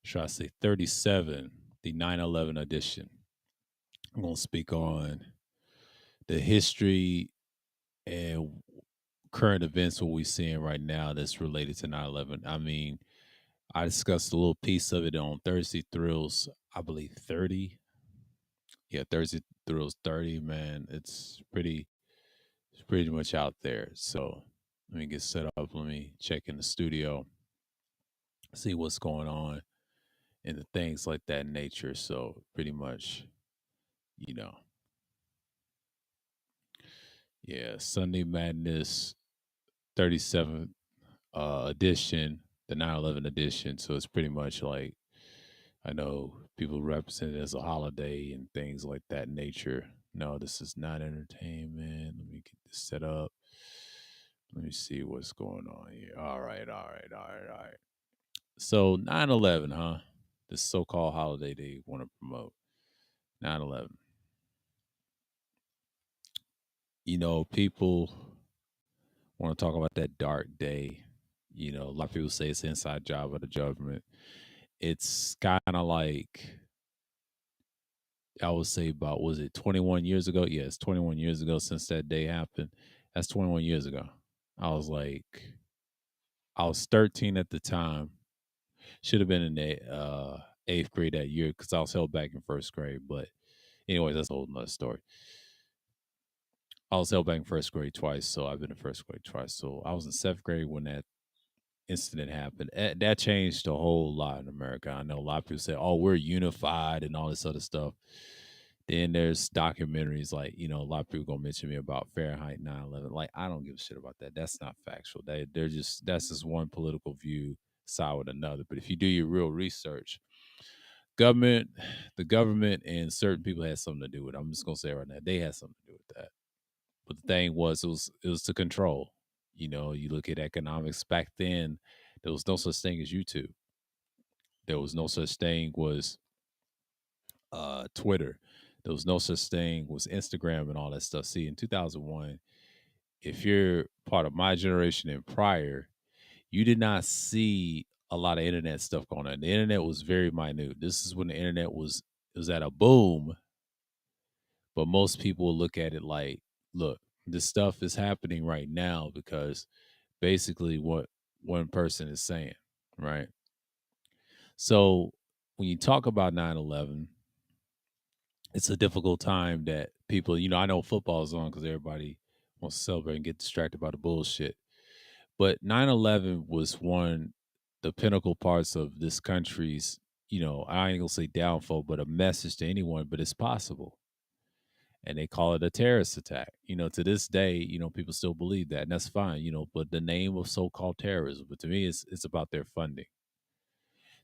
should I say 37, the 9/11 edition. I'm going to speak on the history and current events what we're seeing right now that's related to 9/11. I mean, I discussed a little piece of it on Thursday Thrills, I believe 30. Yeah, Thursday Thrills 30, man. It's pretty much out there. So let me get set up. Let me check in the studio, see what's going on and the things like that nature. So pretty much, you know, yeah, Sunday Madness 37th edition, the 9/11 edition. So it's pretty much like I know people represent it as a holiday and things like that nature. No, this is not entertainment. Let me get this set up. Let me see what's going on here. All right, all right, all right, all right. So 9/11, huh? This so-called holiday they want to promote. 9/11. People want to talk about that dark day. A lot of people say it's an inside job of the government. It's kind of like I would say about was it 21 years ago? Yes, 21 years ago since that day happened. That's 21 years ago. I was like, I was 13 at the time. Should have been in the eighth grade that year because I was held back in first grade. But anyways, that's a whole nother story. I was held back in first grade twice, so I've been in first grade twice. So I was in seventh grade when that incident happened. That changed a whole lot in America. I know a lot of people say, "Oh, we're unified" and all this other stuff. Then there's documentaries like a lot of people gonna mention me about Fahrenheit 9/11. Like I don't give a shit about that. That's not factual. That's just one political view side with another. But if you do your real research, government, the government and certain people had something to do with it. I'm just gonna say it right now, they had something to do with that. But the thing was, it was to control. You look at economics back then. There was no such thing as YouTube. There was no such thing was Twitter. There was no such thing was Instagram and all that stuff. See, in 2001, if you're part of my generation and prior, you did not see a lot of internet stuff going on. The internet was very minute. This is when the internet was at a boom, but most people will look at it like, look, this stuff is happening right now because basically what one person is saying, right? So when you talk about 9/11, it's a difficult time that people, I know football is on because everybody wants to celebrate and get distracted by the bullshit. But 9/11 was one the pinnacle parts of this country's, I ain't gonna say downfall, but a message to anyone, but it's possible. And they call it a terrorist attack. To this day, people still believe that, and that's fine, but the name of so-called terrorism. But to me, it's about their funding.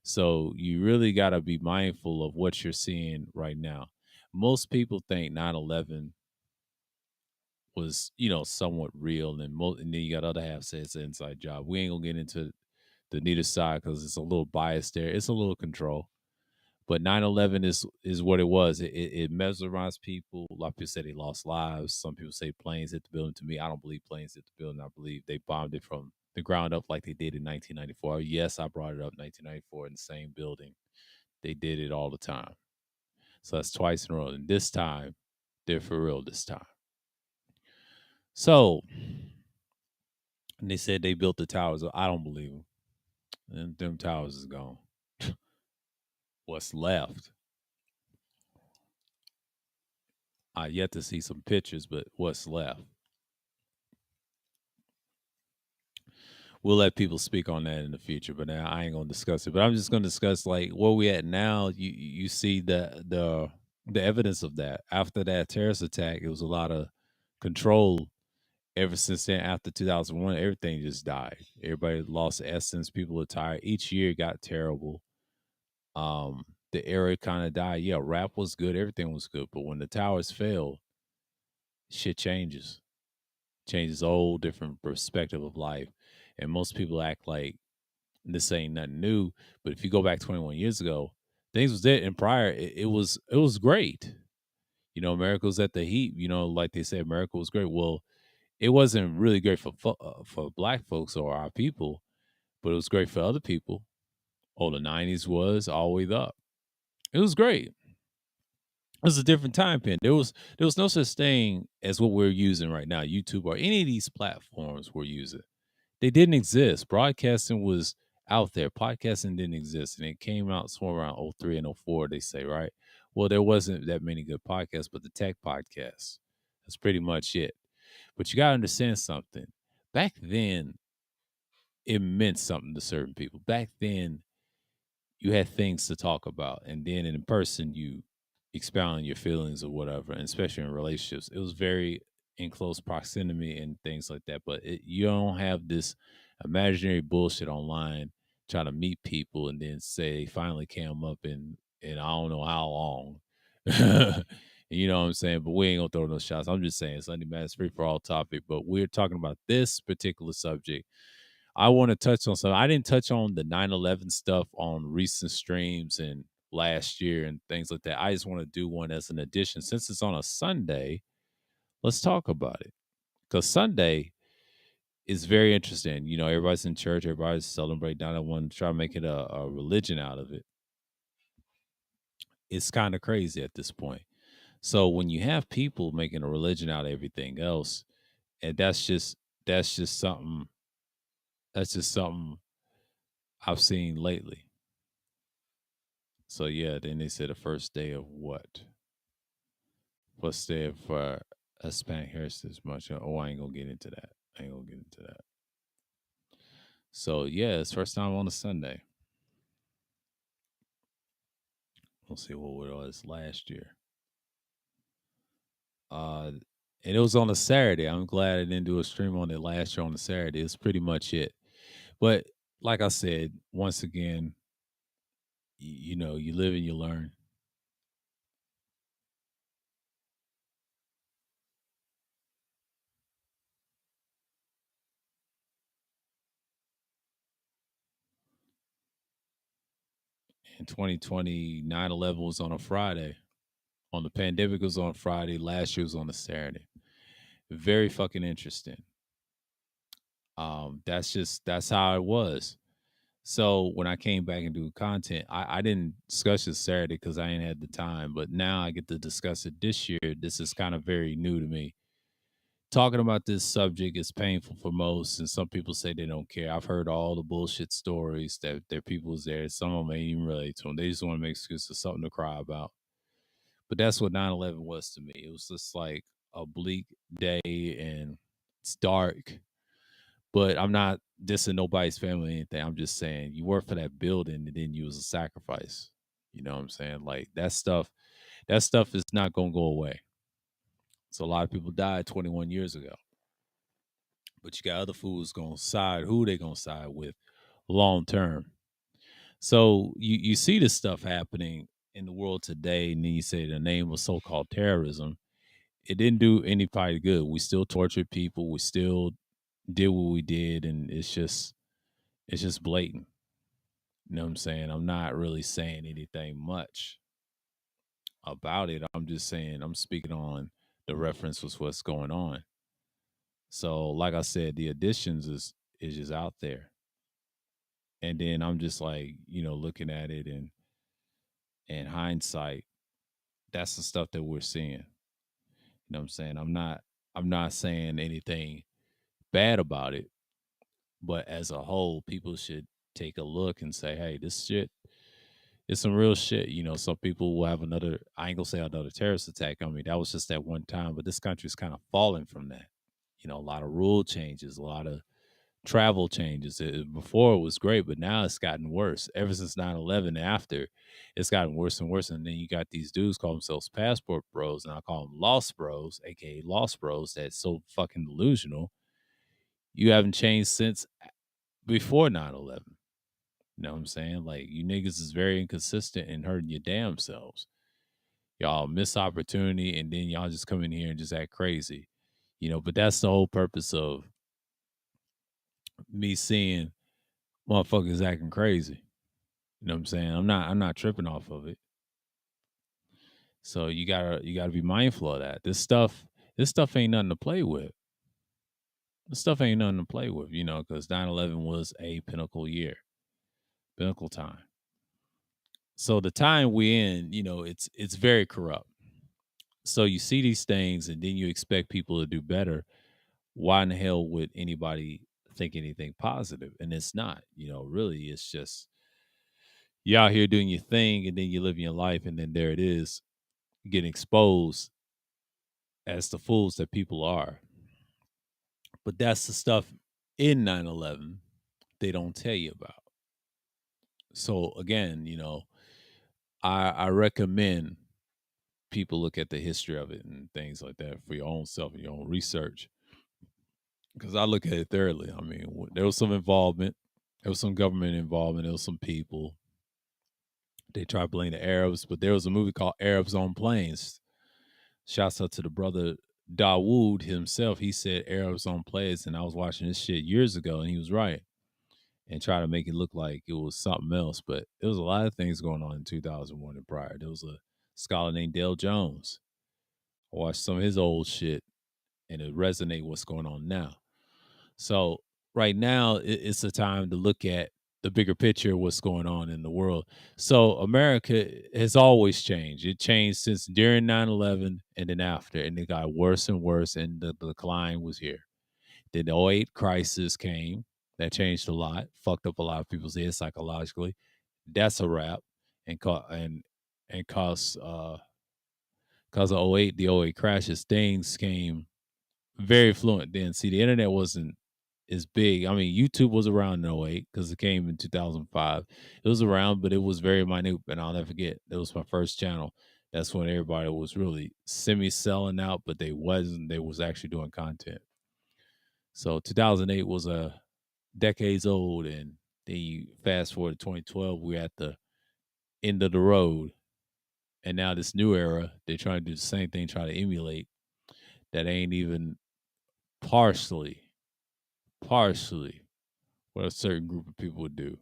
So you really got to be mindful of what you're seeing right now. Most people think 9/11 was, somewhat real, and then you got other half say it's an inside job. We ain't gonna get into the neither side because it's a little biased there. It's a little control. But 9/11 is what it was. It mesmerized people. A lot of people say they lost lives. Some people say planes hit the building. To me, I don't believe planes hit the building. I believe they bombed it from the ground up like they did in 1994. Yes, I brought it up 1994 in the same building. They did it all the time. So that's twice in a row. And this time, they're for real this time. So, and they said they built the towers. I don't believe them. And them towers is gone. What's left? I yet to see some pictures, but what's left? We'll let people speak on that in the future, but now I ain't gonna discuss it. But I'm just gonna discuss like where we at now. You see the evidence of that. After that terrorist attack, it was a lot of control. Ever since then, after 2001, everything just died. Everybody lost essence. People are tired. Each year got terrible. The era kind of died. Yeah, rap was good. Everything was good. But when the towers fell, shit changes a whole different perspective of life. And most people act like this ain't nothing new. But if you go back 21 years ago, things was there. And prior, it was great. America was at the heat. Like they said, America was great. Well, it wasn't really great for black folks or our people, but it was great for other people. Oh, the 90s was all the way up. It was great. It was a different time pen. There was no such thing as what we're using right now, YouTube or any of these platforms we're using. They didn't exist. Broadcasting was out there. Podcasting didn't exist. And it came out somewhere around '03 and '04, they say, right? Well, there wasn't that many good podcasts, but the tech podcasts. That's pretty much it. But you got to understand something. Back then, it meant something to certain people. Back then, you had things to talk about, and then in person you expound on your feelings or whatever, and especially in relationships it was very in close proximity and things like that. But you don't have this imaginary bullshit online trying to meet people and then say they finally came up in I don't know how long. You know what I'm saying? But we ain't gonna throw no shots. I'm just saying Sunday Mass free for all topic, but we're talking about this particular subject. I want to touch on something. I didn't touch on the 9/11 stuff on recent streams and last year and things like that. I just want to do one as an addition. Since it's on a Sunday, let's talk about it. Because Sunday is very interesting. You know, everybody's in church, everybody's celebrating. I don't want to try to make it a religion out of it. It's kind of crazy at this point. So when you have people making a religion out of everything else, and that's just something I've seen lately. So yeah, then they said the first day of what? First day of Hispanic Heritage Month. Oh, I ain't gonna get into that. I ain't gonna get into that. So yeah, it's first time on a Sunday. We'll see what it was last year. Uh, and it was on a Saturday. I'm glad I didn't do a stream on it last year on a Saturday. It's pretty much it. But like I said, once again, you know, you live and you learn. In 2020, 9/11 was on a Friday. On the pandemic was on Friday. Last year was on a Saturday. Very fucking interesting. That's how it was. So when I came back and do content, I didn't discuss it Saturday because I ain't had the time. But now I get to discuss it this year. This is kind of very new to me. Talking about this subject is painful for most, and some people say they don't care. I've heard all the bullshit stories that their people's there. Some of them ain't even relate to them. They just want to make excuses for something to cry about. But that's what 9/11 was to me. It was just like a bleak day and it's dark. But I'm not dissing nobody's family or anything. I'm just saying you work for that building and then you was a sacrifice. You know what I'm saying? Like that stuff is not gonna go away. So a lot of people died 21 years ago. But you got other fools gonna side who they gonna side with long term. So you see this stuff happening in the world today, and then you say the name of so called terrorism. It didn't do anybody good. We still tortured people. We still did what we did, and it's just blatant. You know what I'm saying? I'm not really saying anything much about it. I'm just saying I'm speaking on the reference was what's going on. So, like I said, the additions is just out there, and then I'm just like looking at it and hindsight. That's the stuff that we're seeing. You know what I'm saying? I'm not saying anything bad about it, but as a whole, people should take a look and say, hey, this shit is some real shit. Some people will have another, I ain't gonna say another terrorist attack. I mean, that was just that one time, but this country's kind of fallen from that. A lot of rule changes, a lot of travel changes. Before it was great, but now it's gotten worse. Ever since 9/11, after, it's gotten worse and worse. And then you got these dudes call themselves passport bros, and I call them lost bros, aka lost bros. That's so fucking delusional. You haven't changed since before 9/11. You know what I'm saying? Like, you niggas is very inconsistent and hurting your damn selves. Y'all miss opportunity, and then y'all just come in here and just act crazy. But that's the whole purpose of me seeing motherfuckers acting crazy. You know what I'm saying? I'm not tripping off of it. So you gotta be mindful of that. This stuff ain't nothing to play with. This stuff ain't nothing to play with, because 9/11 was a pinnacle year. biblical time. So the time we're in, it's very corrupt. So you see these things and then you expect people to do better. Why in the hell would anybody think anything positive? And it's not, really it's just you out here doing your thing and then you living your life and then there it is getting exposed as the fools that people are. But that's the stuff in 9/11 they don't tell you about. So again, I recommend people look at the history of it and things like that for your own self and your own research. Because I look at it thoroughly. I mean, there was some involvement, there was some government involvement, there was some people. They tried to blame the Arabs, but there was a movie called Arabs on Planes. Shouts out to the brother Dawood himself. He said Arabs on Planes, and I was watching this shit years ago, and he was right. And try to make it look like it was something else, but there was a lot of things going on in 2001 and prior. There was a scholar named Dale Jones. I watched some of his old shit, and it resonate what's going on now. So right now, it's a time to look at the bigger picture of what's going on in the world. So America has always changed. It changed since during 9/11 and then after, and it got worse and worse, and the decline was here. Then the '08 crisis came. That changed a lot, fucked up a lot of people's heads psychologically. That's a wrap, and cause of '08, the '08 crashes, things came very fluent then. See, the internet wasn't as big. I mean, YouTube was around in '08 because it came in 2005. It was around, but it was very minute. And I'll never forget, that was my first channel. That's when everybody was really semi selling out, but they wasn't. They was actually doing content. So 2008 was a decades old, and then you fast forward to 2012, we're at the end of the road, and now this new era, they're trying to do the same thing, try to emulate that ain't even partially what a certain group of people would do.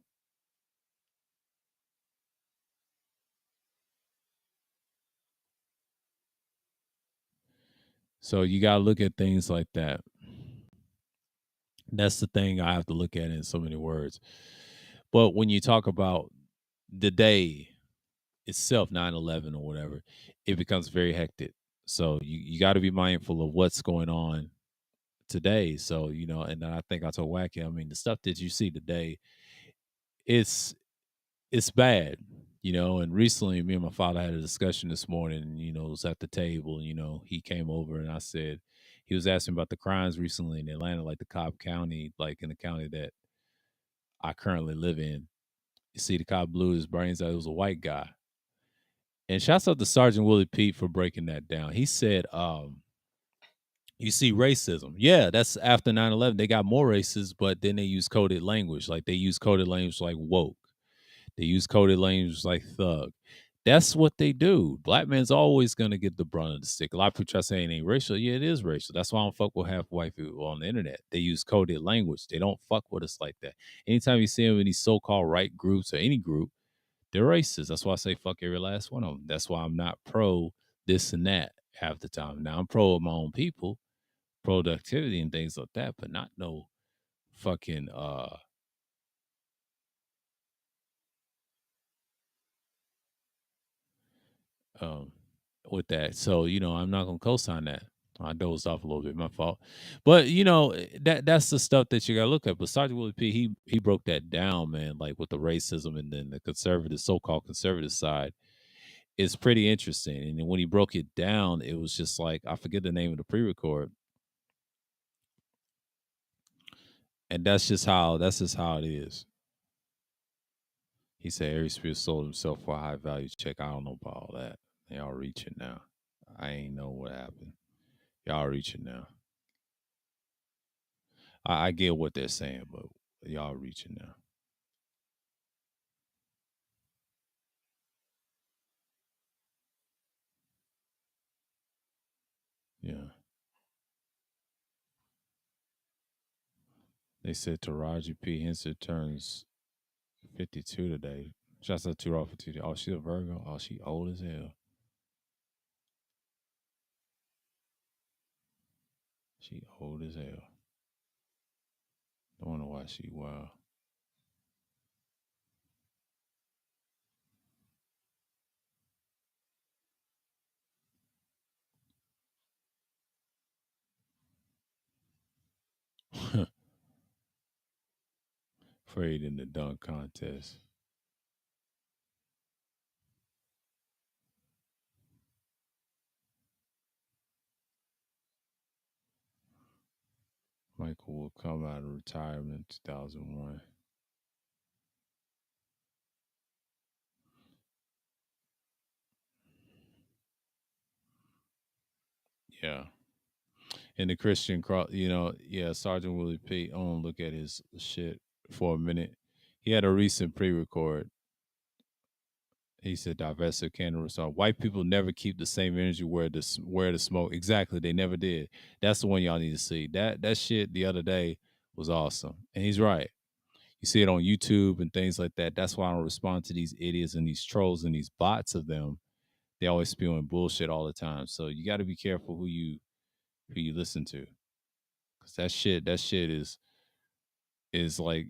So you got to look at things like that. That's the thing I have to look at in so many words. But when you talk about the day itself, 9/11 or whatever, it becomes very hectic. So you got to be mindful of what's going on today. So, and I think I told Wacky, I mean, the stuff that you see today, it's it's bad, and recently me and my father had a discussion this morning, and, it was at the table, he came over and I said, he was asking about the crimes recently in Atlanta, like the Cobb County, like in the county that I currently live in. You see, the cop blew his brains out. It was a white guy. And shouts out to Sergeant Willie Pete for breaking that down. He said, you see racism. Yeah, that's after 9/11. They got more racists, but then they use coded language. Like they use coded language like woke. They use coded language like thug. That's what they do. Black man's always gonna get the brunt of the stick. A lot of people try saying it ain't racial. Yeah, it is racial. That's why I don't fuck with half white people on the internet. They use coded language. They don't fuck with us like that. Anytime you see them in these so-called right groups or any group, they're racist. That's why I say fuck every last one of them. That's why I'm not pro this and that half the time. Now I'm pro of my own people, productivity and things like that, but not no fucking um with that. So, I'm not gonna co-sign that. I dozed off a little bit, my fault. But that's the stuff that you gotta look at. But Sergeant Willie P, he broke that down, man, like with the racism and then the conservative, so-called conservative side. It's pretty interesting. And then when he broke it down, it was just like I forget the name of the pre-record. And that's just how it is. He said Aries Spears sold himself for a high value check. I don't know about all that. Y'all reaching now. I ain't know what happened. Y'all reaching now. I get what they're saying, but y'all reaching now. Yeah. They said Taraji P. Henson turns 52 today. Shouts out to her 52. Oh, she a Virgo. Oh, she old as hell. She old as hell. Don't wonder why she wow. Prayed in the dunk contest. Michael will come out of retirement 2001. Yeah. And the Christian cross, yeah, Sergeant Willie P. I want to look at his shit for a minute. He had a recent pre-record. He said, "Divestiture Canada song. White people never keep the same energy where the smoke. Exactly, they never did. That's the one y'all need to see. That shit the other day was awesome, and he's right. You see it on YouTube and things like that. That's why I don't respond to these idiots and these trolls and these bots of them. They always spewing bullshit all the time. So you got to be careful who you listen to, because that shit is like,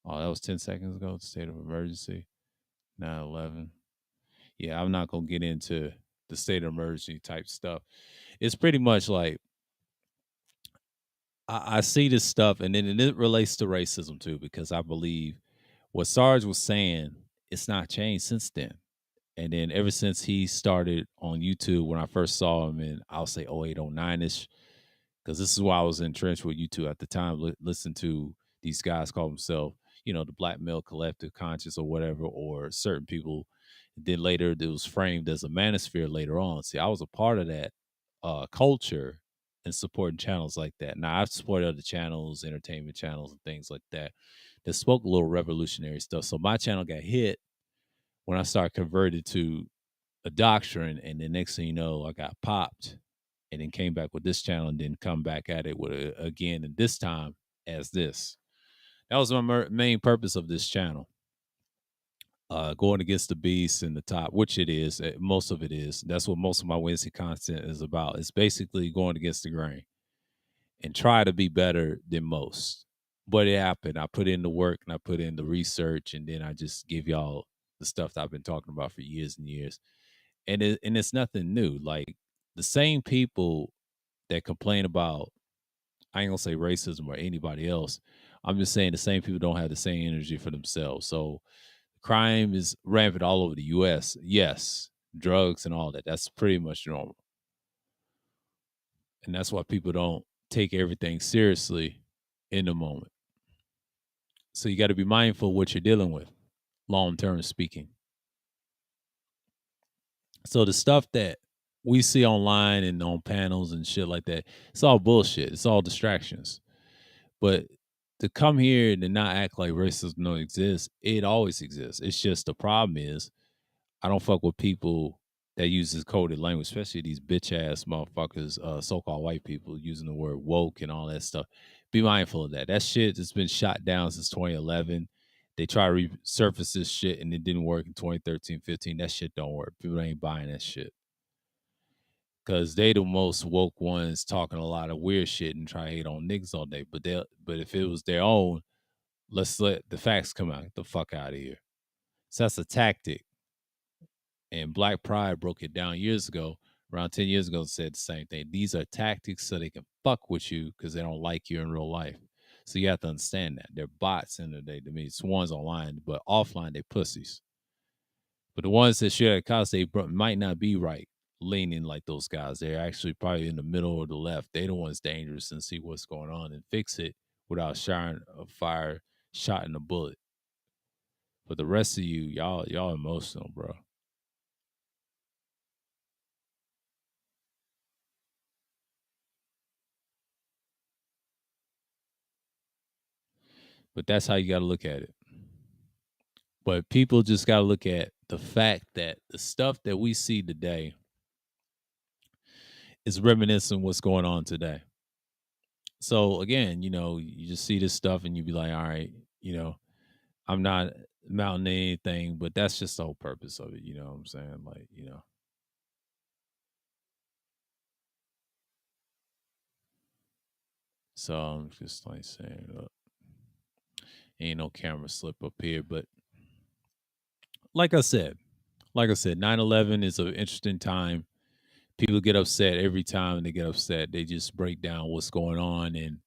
oh, that was 10 seconds ago. State of emergency, 9/11. Yeah, I'm not gonna get into the state of emergency type stuff. It's pretty much like I see this stuff, and then it relates to racism too, because I believe what Sarge was saying, it's not changed since then. And then ever since he started on YouTube, when I first saw him in, I'll say 08, 09 ish, because this is why I was entrenched with YouTube at the time. Listen to these guys call themselves, the Black Male Collective Conscious or whatever, or certain people. Then later it was framed as a manosphere later on. See, I was a part of that culture and supporting channels like that. Now I've supported other channels, entertainment channels, and things like that spoke a little revolutionary stuff. So my channel got hit when I started converted to a doctrine, and the next thing you know, I got popped, and then came back with this channel, and then come back at it with again, and this time as this. That was my main purpose of this channel. Going against the beast and the top, which it is, most of it is. That's what most of my Wednesday content is about. It's basically going against the grain and try to be better than most. But it happened. I put in the work and I put in the research, and then I just give y'all the stuff that I've been talking about for years and years. And it's nothing new. Like the same people that complain about, I ain't gonna say racism or anybody else. I'm just saying the same people don't have the same energy for themselves. So crime is rampant all over the US. Yes, drugs and all that. That's pretty much normal. And that's why people don't take everything seriously in the moment. So you got to be mindful of what you're dealing with, long term speaking. So the stuff that we see online and on panels and shit like that, it's all bullshit. It's all distractions. But to come here and to not act like racism don't exist, it always exists. It's just the problem is I don't fuck with people that use this coded language, especially these bitch ass motherfuckers, so called white people using the word woke and all that stuff. Be mindful of that. That shit has been shot down since 2011. They try to resurface this shit and it didn't work in 2013, 15. That shit don't work. People ain't buying that shit because they the most woke ones talking a lot of weird shit and try to hate on niggas all day. But if it was their own, let's let the facts come out. Get the fuck out of here. So that's a tactic. And Black Pride broke it down years ago, around 10 years ago, said the same thing. These are tactics so they can fuck with you because they don't like you in real life. So you have to understand that. They're bots in the day to me. It's ones online, but offline, they pussies. But the ones that share a cause, they might not be right leaning like those guys. They're actually probably in the middle or the left. They're the ones dangerous and see what's going on and fix it without sharing a fire shot in a bullet. But the rest of you, y'all emotional, bro. But that's how you got to look at it. But people just got to look at the fact that the stuff that we see today is reminiscent of what's going on today. So again, you just see this stuff and you be like, all right, you know, I'm not mounting anything, but that's just the whole purpose of it. You know what I'm saying? Like, so I'm just like saying, ain't no camera slip up here, but like I said, 9/11 is an interesting time. People get upset every time they get upset. They just break down what's going on, and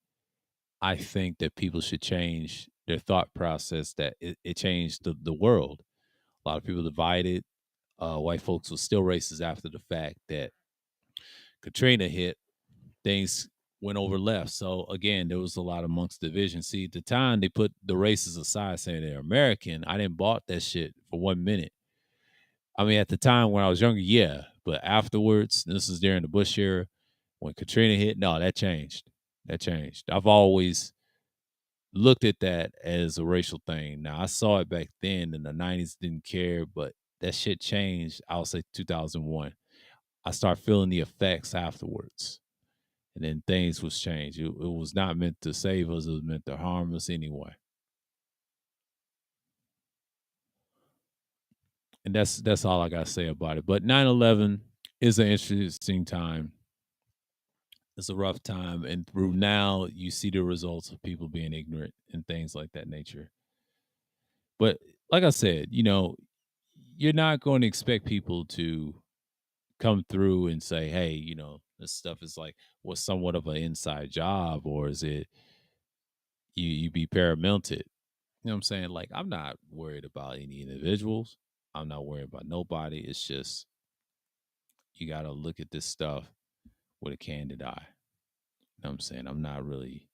I think that people should change their thought process, that it changed the world. A lot of people divided. White folks were still racist after the fact that Katrina hit. Things went over left. So again, there was a lot of amongst division. See, at the time they put the races aside, saying they're American. I didn't bought that shit for 1 minute. I mean, at the time when I was younger, yeah, but afterwards, this is during the Bush era, when Katrina hit. No, that changed. That changed. I've always looked at that as a racial thing. Now I saw it back then in the '90s, didn't care, but that shit changed. I'll say 2001. I start feeling the effects afterwards, and then things was changed. It was not meant to save us; it was meant to harm us anyway. And that's all I gotta say about it. But 9/11 is an interesting time. It's a rough time, and through now you see the results of people being ignorant and things like that nature. But like I said, you're not going to expect people to come through and say, "Hey, this stuff is like was somewhat of an inside job, or is it you be paramilted?" You know what I'm saying? Like, I'm not worried about any individuals. I'm not worried about nobody. It's just you got to look at this stuff with a candid eye. You know what I'm saying? I'm not really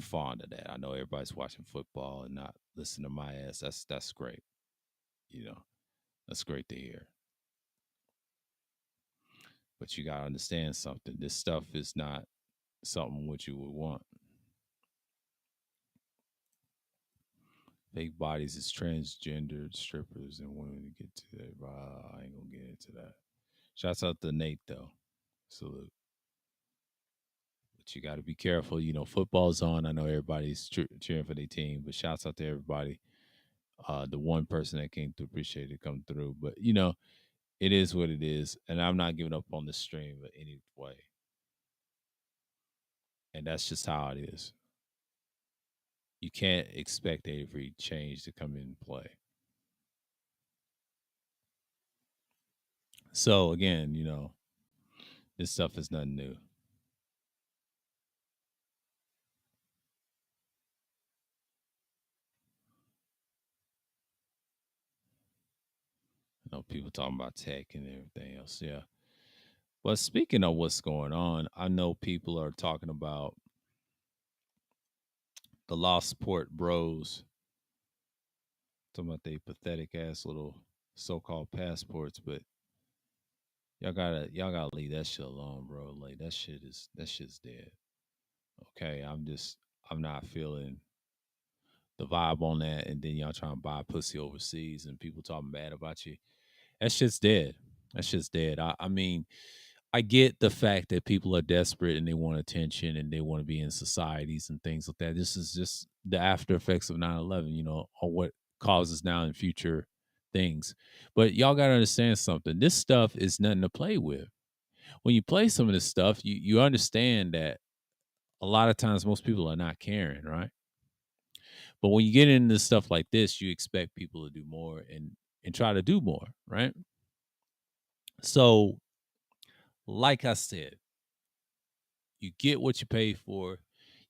fond of that. I know everybody's watching football and not listening to my ass. That's great. You know, that's great to hear. But you gotta understand something. This stuff is not something what you would want. Fake bodies is transgendered strippers and women to get to that. I ain't gonna get into that. Shouts out to Nate though. Salute. But you got to be careful. Football's on. I know everybody's cheering for their team, but shouts out to everybody. The one person that came to appreciate it come through. But it is what it is, and I'm not giving up on the stream in any way. And that's just how it is. You can't expect every change to come in play. So again, this stuff is nothing new. People talking about tech and everything else. Yeah. But speaking of what's going on, I know people are talking about the Lost Port Bros, talking about they pathetic ass little so-called passports, but y'all gotta leave that shit alone, bro. Like that shit's dead. Okay, I'm not feeling the vibe on that, and then y'all trying to buy pussy overseas and people talking bad about you. That shit's dead. That shit's dead. I mean, I get the fact that people are desperate and they want attention and they want to be in societies and things like that. This is just the after effects of 9/11, or what causes now and future things. But y'all got to understand something. This stuff is nothing to play with. When you play some of this stuff, you understand that a lot of times most people are not caring, right? But when you get into stuff like this, you expect people to do more and try to do more, right? So, like I said, you get what you pay for.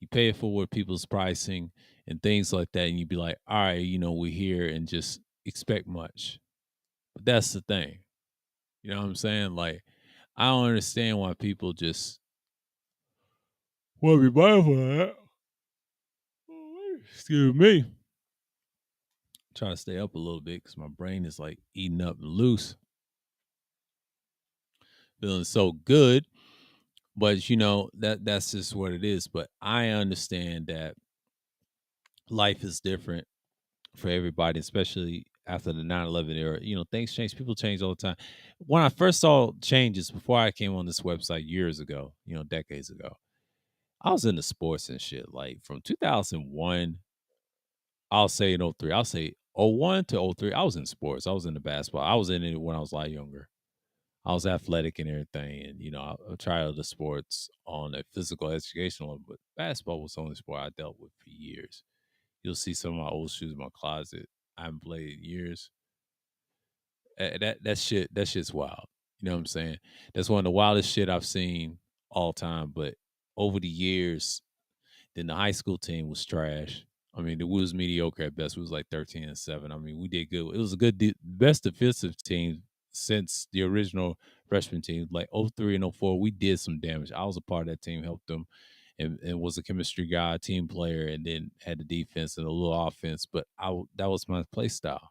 You pay for what people's pricing and things like that, and you be like, all right, we're here and just expect much. But that's the thing. You know what I'm saying? Like, I don't understand why people just want to be mindful of that. Excuse me. Trying to stay up a little bit because my brain is like eating up and loose. Feeling so good. But that's just what it is. But I understand that life is different for everybody, especially after the 9/11 era. Things change. People change all the time. When I first saw changes before I came on this website years ago, decades ago, I was into sports and shit. Like from 2001, I'll say in '03, I'll say '01 to '03, I was in sports. I was into basketball. I was in it when I was a lot younger. I was athletic and everything. And, I tried other sports on a physical educational level, but basketball was the only sport I dealt with for years. You'll see some of my old shoes in my closet. I haven't played in years. That shit's wild. You know what I'm saying? That's one of the wildest shit I've seen all time. But over the years, Then the high school team was trash. I mean, it was mediocre at best. It was like 13-7. I mean, we did good. It was a best defensive team since the original freshman team, like 03 and 04. We did some damage. I was a part of that team, helped them, and was a chemistry guy, team player, and then had the defense and a little offense. But that was my play style.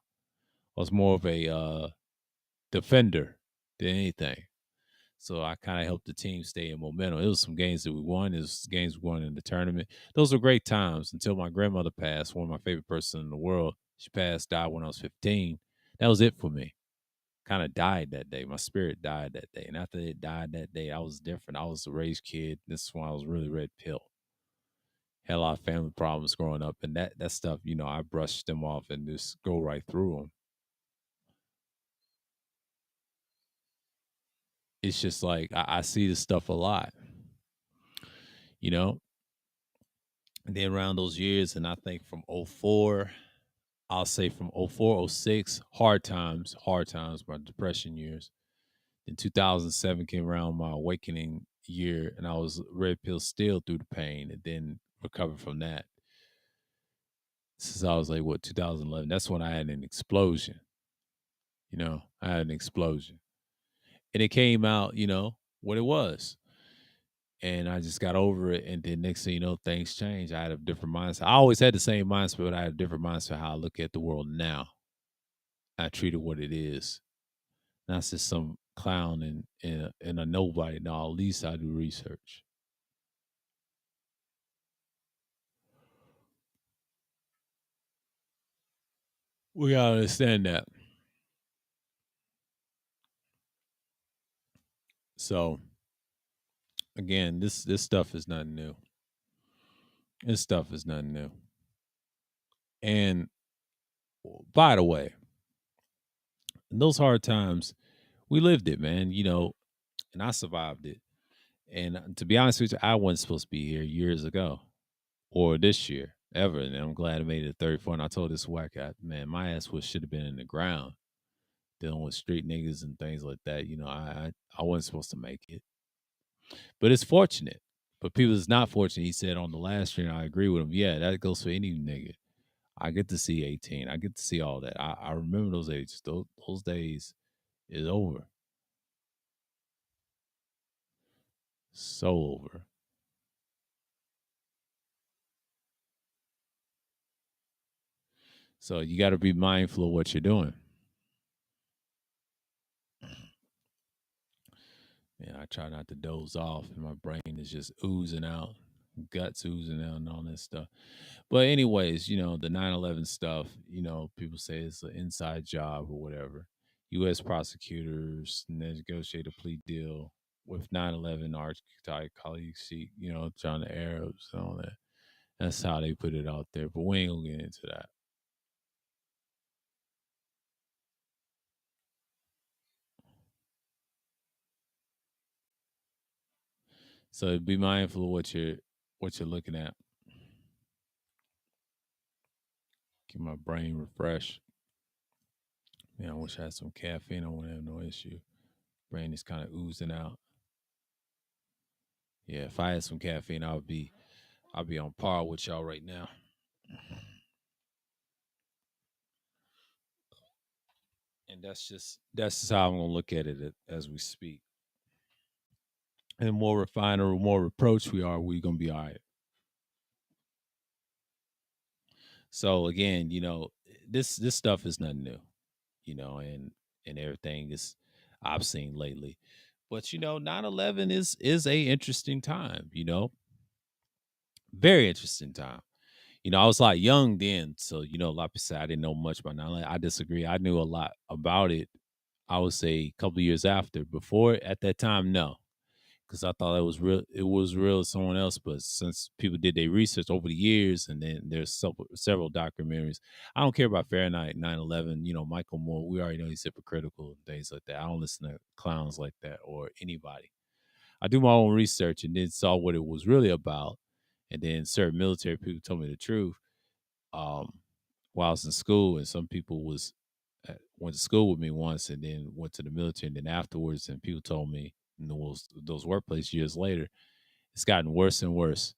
I was more of a defender than anything. So I kind of helped the team stay in momentum. It was some games that we won. It was games we won in the tournament. Those were great times until my grandmother passed, one of my favorite person in the world. She passed, died when I was 15. That was it for me. Kind of died that day. My spirit died that day. And after it died that day, I was different. I was a raised kid. This is when I was really red pill. Had a lot of family problems growing up. And that stuff, I brushed them off and just go right through them. It's just like I see this stuff a lot, you know? And then around those years, and I think from '04, I'll say from '04, '06, hard times, my depression years. Then 2007 came around, my awakening year, and I was red pill still through the pain and then recovered from that. Since I was like, 2011? That's when I had an explosion. I had an explosion. And it came out, what it was. And I just got over it. And then next thing you know, things changed. I had a different mindset. I always had the same mindset, but I had a different mindset how I look at the world now. I treat it what it is. Not just some clown and a nobody. No, at least I do research. We gotta understand that. So again, this stuff is nothing new. This stuff is nothing new. And by the way, in those hard times, we lived it, man. And I survived it. And to be honest with you, I wasn't supposed to be here years ago or this year ever. And I'm glad I made it 34. And I told this whack out, man, my ass should have been in the ground dealing with street niggas and things like that. I wasn't supposed to make it. But it's fortunate. But people is not fortunate. He said on the last stream, I agree with him. Yeah, that goes for any nigga. I get to see 18. I get to see all that. I remember those ages. Those days is over. So over. So you got to be mindful of what you're doing. Yeah, I try not to doze off, and my brain is just oozing out, guts oozing out, and all that stuff. But anyways, the 9/11 stuff. People say it's an inside job or whatever. U.S. prosecutors negotiate a plea deal with 9/11 archetype colleagues, John the Arabs and all that. That's how they put it out there. But we ain't gonna get into that. So be mindful of what you're looking at. Keep my brain refreshed. I wish I had some caffeine. I wouldn't have no issue. Brain is kind of oozing out. Yeah, if I had some caffeine, I'll be on par with y'all right now. And that's just how I'm gonna look at it as we speak. And the more refined or more reproached we are, we gonna be all right. So again, this stuff is nothing new, and everything is I've seen lately. But 9/11 is a interesting time, very interesting time. I was like young then, so a lot of people say I didn't know much about 9/11. I disagree. I knew a lot about it. I would say a couple of years after. Before at that time, no, because I thought it was real. It was real to someone else. But since people did their research over the years, and then there's several documentaries. I don't care about Fahrenheit 9/11. Michael Moore. We already know he's hypocritical and things like that. I don't listen to clowns like that or anybody. I do my own research and then saw what it was really about. And then certain military people told me the truth. Um, while I was in school, and some people went to school with me once, and then went to the military, and then afterwards, and people told me in those workplace years later, it's gotten worse and worse.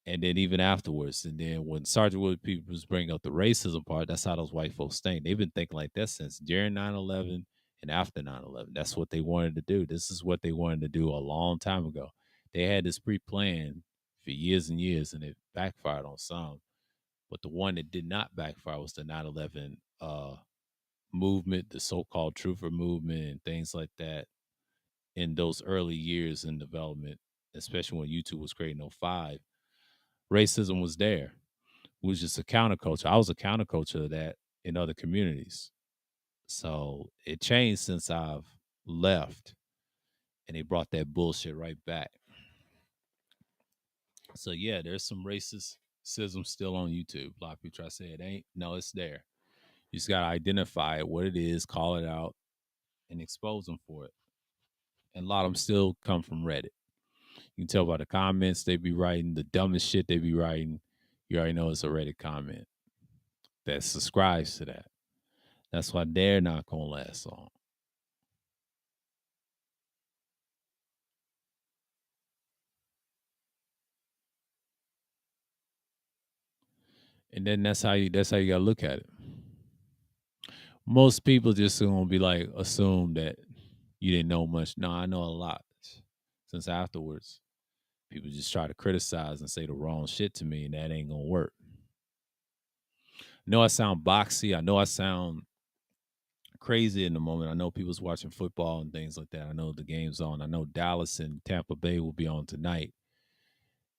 And then even afterwards, and then when Sergeant Wood people was bringing up the racism part, that's how those white folks think. They've been thinking like that since during 9/11 and after 9/11. That's what they wanted to do. This is what they wanted to do a long time ago. They had this pre-planned for years and years, and it backfired on some. But the one that did not backfire was the 9/11 movement, the so-called truther movement, and things like that. In those early years in development, especially when YouTube was creating '05, racism was there. It was just a counterculture. I was a counterculture of that in other communities. So it changed since I've left, and they brought that bullshit right back. So yeah, there's some racism still on YouTube. A lot of people try to say it ain't. No, it's there. You just gotta identify it, what it is, call it out, and expose them for it. And a lot of them still come from Reddit. You can tell by the comments they be writing, the dumbest shit they be writing. You already know it's a Reddit comment that subscribes to that. That's why they're not gonna last long. And then that's how you gotta look at it. Most people just gonna be like assume that you didn't know much. No, I know a lot. Since afterwards, people just try to criticize and say the wrong shit to me, and that ain't gonna work. I know I sound boxy. I know I sound crazy in the moment. I know people's watching football and things like that. I know the game's on. I know Dallas and Tampa Bay will be on tonight.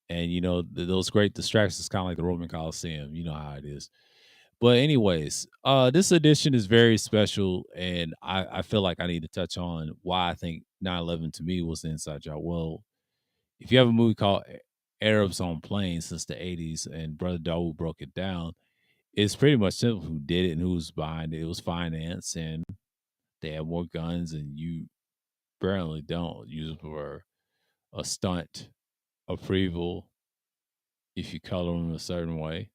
And those great distractions, kind of like the Roman Coliseum. You know how it is. But anyways, this edition is very special, and I feel like I need to touch on why I think 9/11 to me was the inside job. Well, if you have a movie called Arabs on Planes since the '80s, and Brother Dawood broke it down, it's pretty much simple who did it and who's behind it. It was finance, and they have more guns, and you apparently don't use them for a stunt approval if you color them a certain way.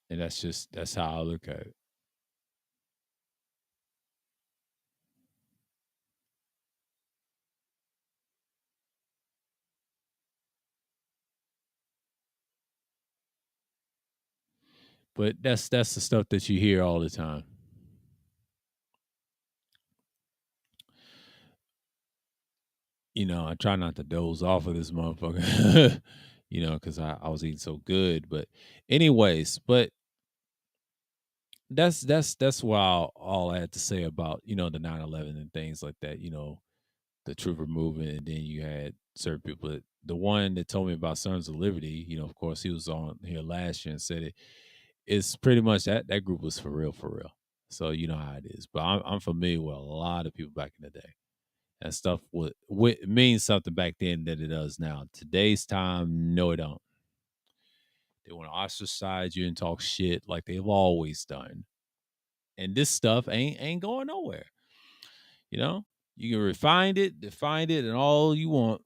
And that's how I look at it. But that's the stuff that you hear all the time. I try not to doze off of this motherfucker, because I was eating so good. But anyways, but that's why all I had to say about the 9/11 and things like that. The trooper movement, and then you had certain people. The one that told me about Sons of Liberty, of course, he was on here last year and said it. It's pretty much that group was for real, for real. So you know how it is. But I'm familiar with a lot of people back in the day. And stuff would means something back then that it does now. Today's time, no, it don't. They want to ostracize you and talk shit like they've always done. And this stuff ain't going nowhere. You know, you can refine it, define it, and all you want.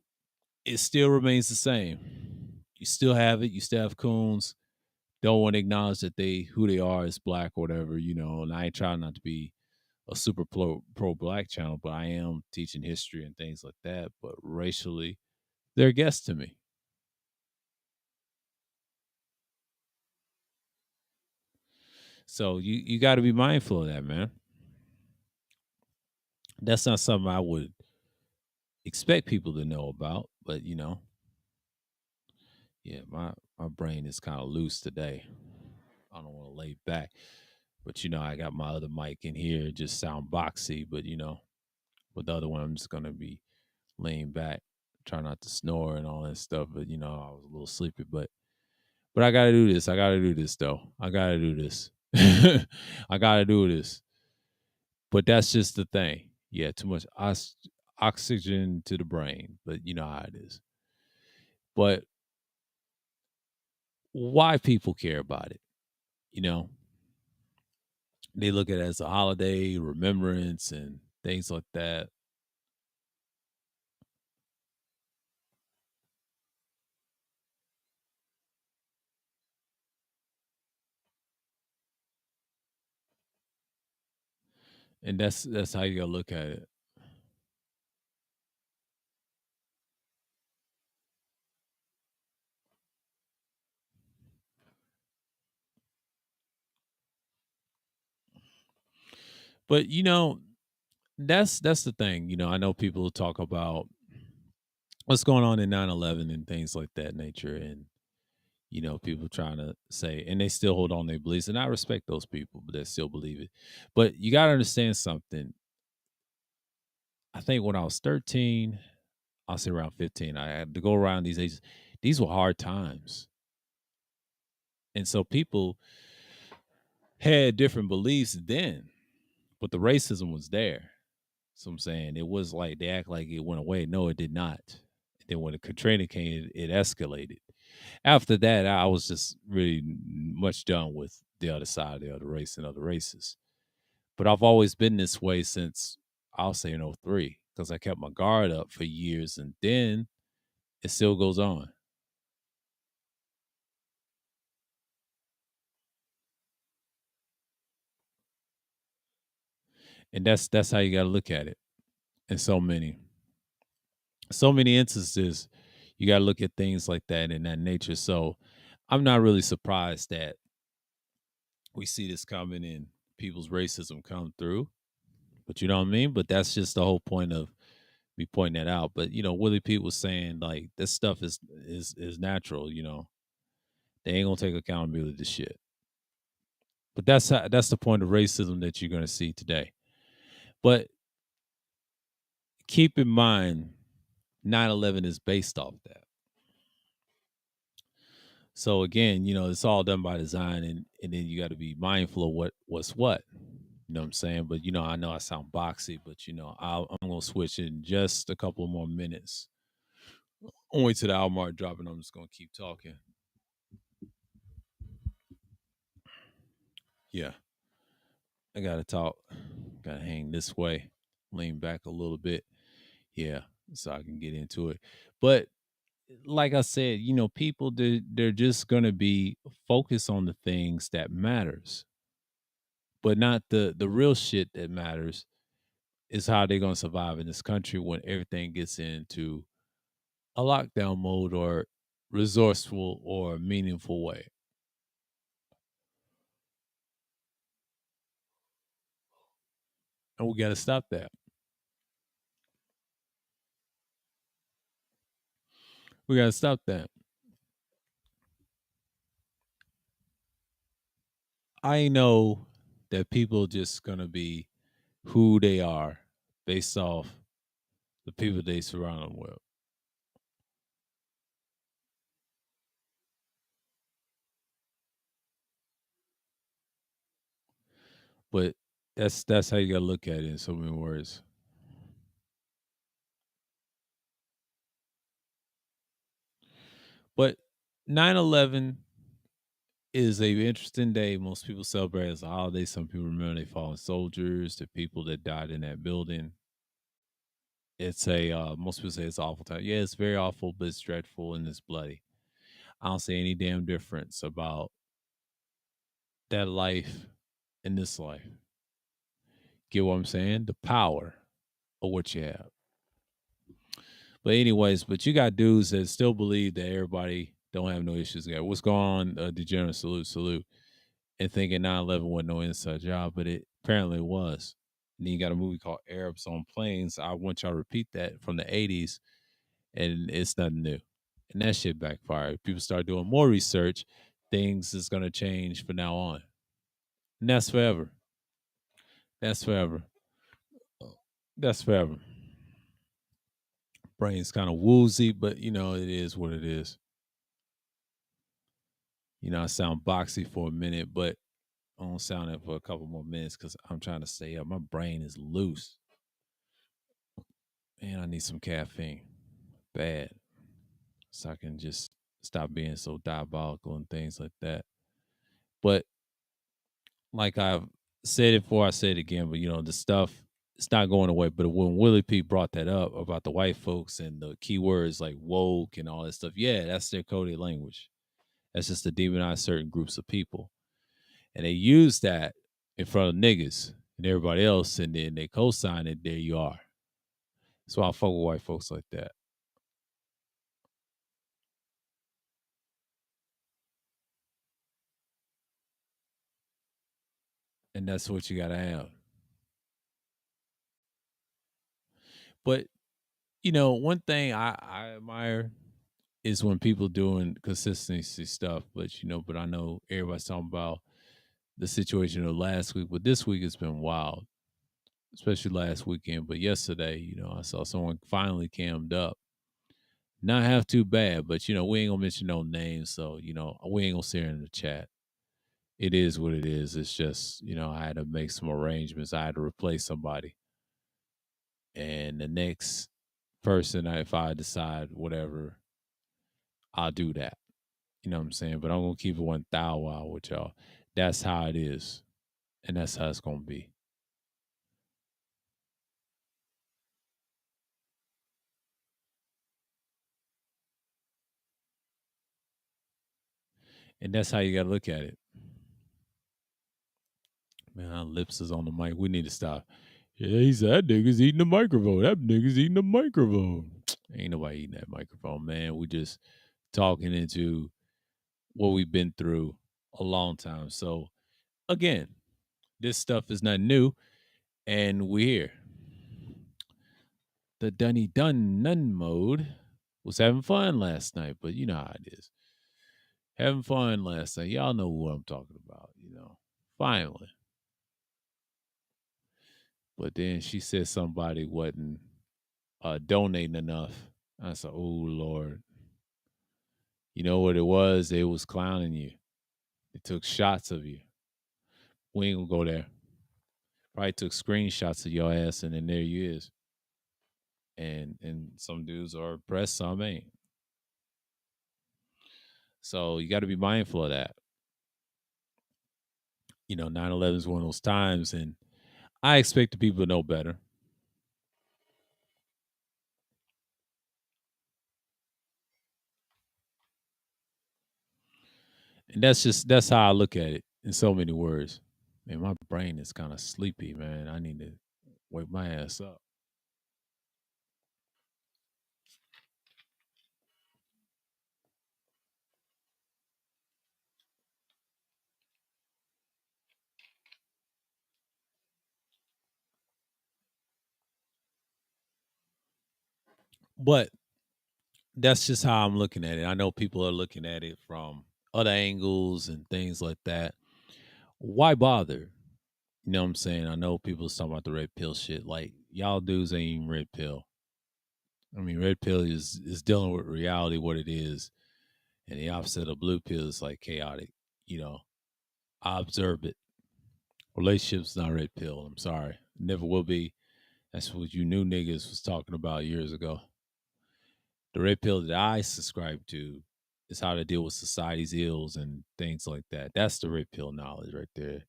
It still remains the same. You still have it. You still have coons. Don't want to acknowledge that who they are is black or whatever. And I ain't trying not to be a super pro black channel, but I am teaching history and things like that. But racially, they're guests to me. So you got to be mindful of that, man. That's not something I would expect people to know about, but yeah, my brain is kind of loose today. I don't want to lay back, but I got my other mic in here, just sound boxy, but with the other one, I'm just gonna be laying back, try not to snore and all that stuff. But I was a little sleepy, but I gotta do this. I gotta do this though. I gotta do this. I gotta do this. But that's just the thing. Yeah, too much oxygen to the brain, but you know how it is. But why people care about it? You know, they look at it as a holiday, remembrance, and things like that. And that's how you gotta look at it. But that's the thing. I know people talk about what's going on in 9/11 and things like that nature, and people trying to say, and they still hold on to their beliefs, and I respect those people, but they still believe it. But you got to understand something. I think when I was 13, I'll say around 15, I had to go around these ages. These were hard times, and so people had different beliefs then, but the racism was there. So I'm saying it was like they act like it went away. No, it did not. Then when the Katrina came, it escalated. After that, I was just really much done with the other side, the other race, and other races. But I've always been this way since I'll say in '03 because I kept my guard up for years, and then it still goes on. And that's how you got to look at it. In so many instances, you got to look at things like that in that nature. So I'm not really surprised that we see this coming and people's racism come through. But you know what I mean? But that's just the whole point of me pointing that out. But Willie Pete was saying like this stuff is natural, They ain't gonna take accountability to shit. But that's the point of racism that you're gonna see today. But keep in mind 9/11 is based off that. So again, it's all done by design, and then you got to be mindful of what's what. You know what I'm saying? But I know I sound boxy, but I'm gonna switch in just a couple more minutes. Only to the hour mark dropping. I'm just gonna keep talking. Yeah, I gotta talk. Gotta hang this way, lean back a little bit. Yeah, so I can get into it. But like I said, people they're just gonna be focused on the things that matters, but not the real shit that matters is how they're gonna survive in this country when everything gets into a lockdown mode or resourceful or meaningful way. And we gotta stop that. We gotta stop that. I know that people just gonna be who they are based off the people they surround them with. But that's how you gotta look at it in so many words. But 9/11 is a interesting day. Most people celebrate as a holiday. Some people remember they fallen soldiers, the people that died in that building. It's a most people say it's an awful time. Yeah, it's very awful, but it's dreadful and it's bloody. I don't see any damn difference about that life and this life. Get what I'm saying? The power of what you have. But anyways, but you got dudes that still believe that everybody don't have no issues there. What's going on? Degenerate salute, salute. And thinking 9/11 wasn't no inside job, but it apparently was. And then you got a movie called Arabs on Planes. I want y'all to repeat that from the 80s, and it's nothing new. And that shit backfired. People start doing more research, things is gonna change from now on. And that's forever. That's forever. That's forever. Brain's kind of woozy, but it is what it is. I sound boxy for a minute, but I don't sound it for a couple more minutes because I'm trying to stay up. My brain is loose. Man, I need some caffeine. Bad. So I can just stop being so diabolical and things like that. But like I've said it before, I said it again, but the stuff it's not going away. But when Willie P brought that up about the white folks and the keywords like woke and all that stuff, yeah, that's their coded language. That's just to demonize certain groups of people. And they use that in front of niggas and everybody else, and then they co-sign it, there you are. So I fuck with white folks like that. And that's what you gotta have. But one thing I admire is when people doing consistency stuff. But I know everybody's talking about the situation of last week, but this week it's been wild, especially last weekend. But yesterday, I saw someone finally cammed up. Not half too bad, but we ain't gonna mention no names, so we ain't gonna say it in the chat. It is what it is. It's just I had to make some arrangements. I had to replace somebody, and the next person, if I decide whatever, I'll do that. You know what I'm saying? But I'm gonna keep it 1,000 with y'all. That's how it is, and that's how it's gonna be. And that's how you gotta look at it. Man, our lips is on the mic. We need to stop. Yeah, he said that nigga's eating the microphone. That nigga's eating the microphone. Ain't nobody eating that microphone, man. We just talking into what we've been through a long time. So again, this stuff is not new, and we're here. The Dunny Dun Nun mode was having fun last night, but you know how it is. Having fun last night. Y'all know what I'm talking about. Finally. But then she said somebody wasn't donating enough. I said, oh, Lord. You know what it was? They was clowning you. They took shots of you. We ain't gonna go there. Probably took screenshots of your ass, and then there you is. And some dudes are pressed, some ain't. So you got to be mindful of that. 9/11 is one of those times, and I expect the people to know better. And that's how I look at it in so many words. Man, my brain is kind of sleepy, man. I need to wake my ass up. But that's just how I'm looking at it. I know people are looking at it from other angles and things like that. Why bother? You know what I'm saying? I know people talking about the red pill shit. Like y'all dudes ain't even red pill. I mean, red pill is dealing with reality, what it is, and the opposite of blue pill is like chaotic. You know, I observe it. Relationships not red pill. I'm sorry, never will be. That's what you new niggas was talking about years ago. The red pill that I subscribe to is how to deal with society's ills and things like that. That's the red pill knowledge right there.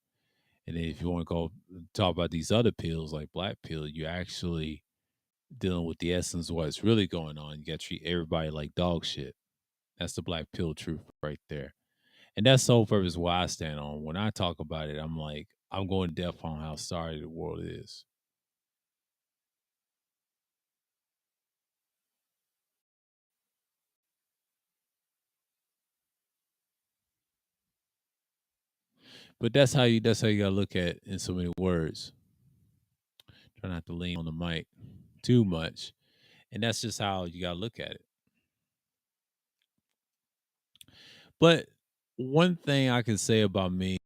And then if you want to go talk about these other pills like black pill, you actually dealing with the essence of what's really going on. You got to treat everybody like dog shit. That's the black pill truth right there. And that's the whole purpose what I stand on. When I talk about it, I'm like, I'm going deaf on how sorry the world is. But that's how you gotta look at it in so many words. Try not to lean on the mic too much. And that's just how you gotta look at it. But one thing I can say about me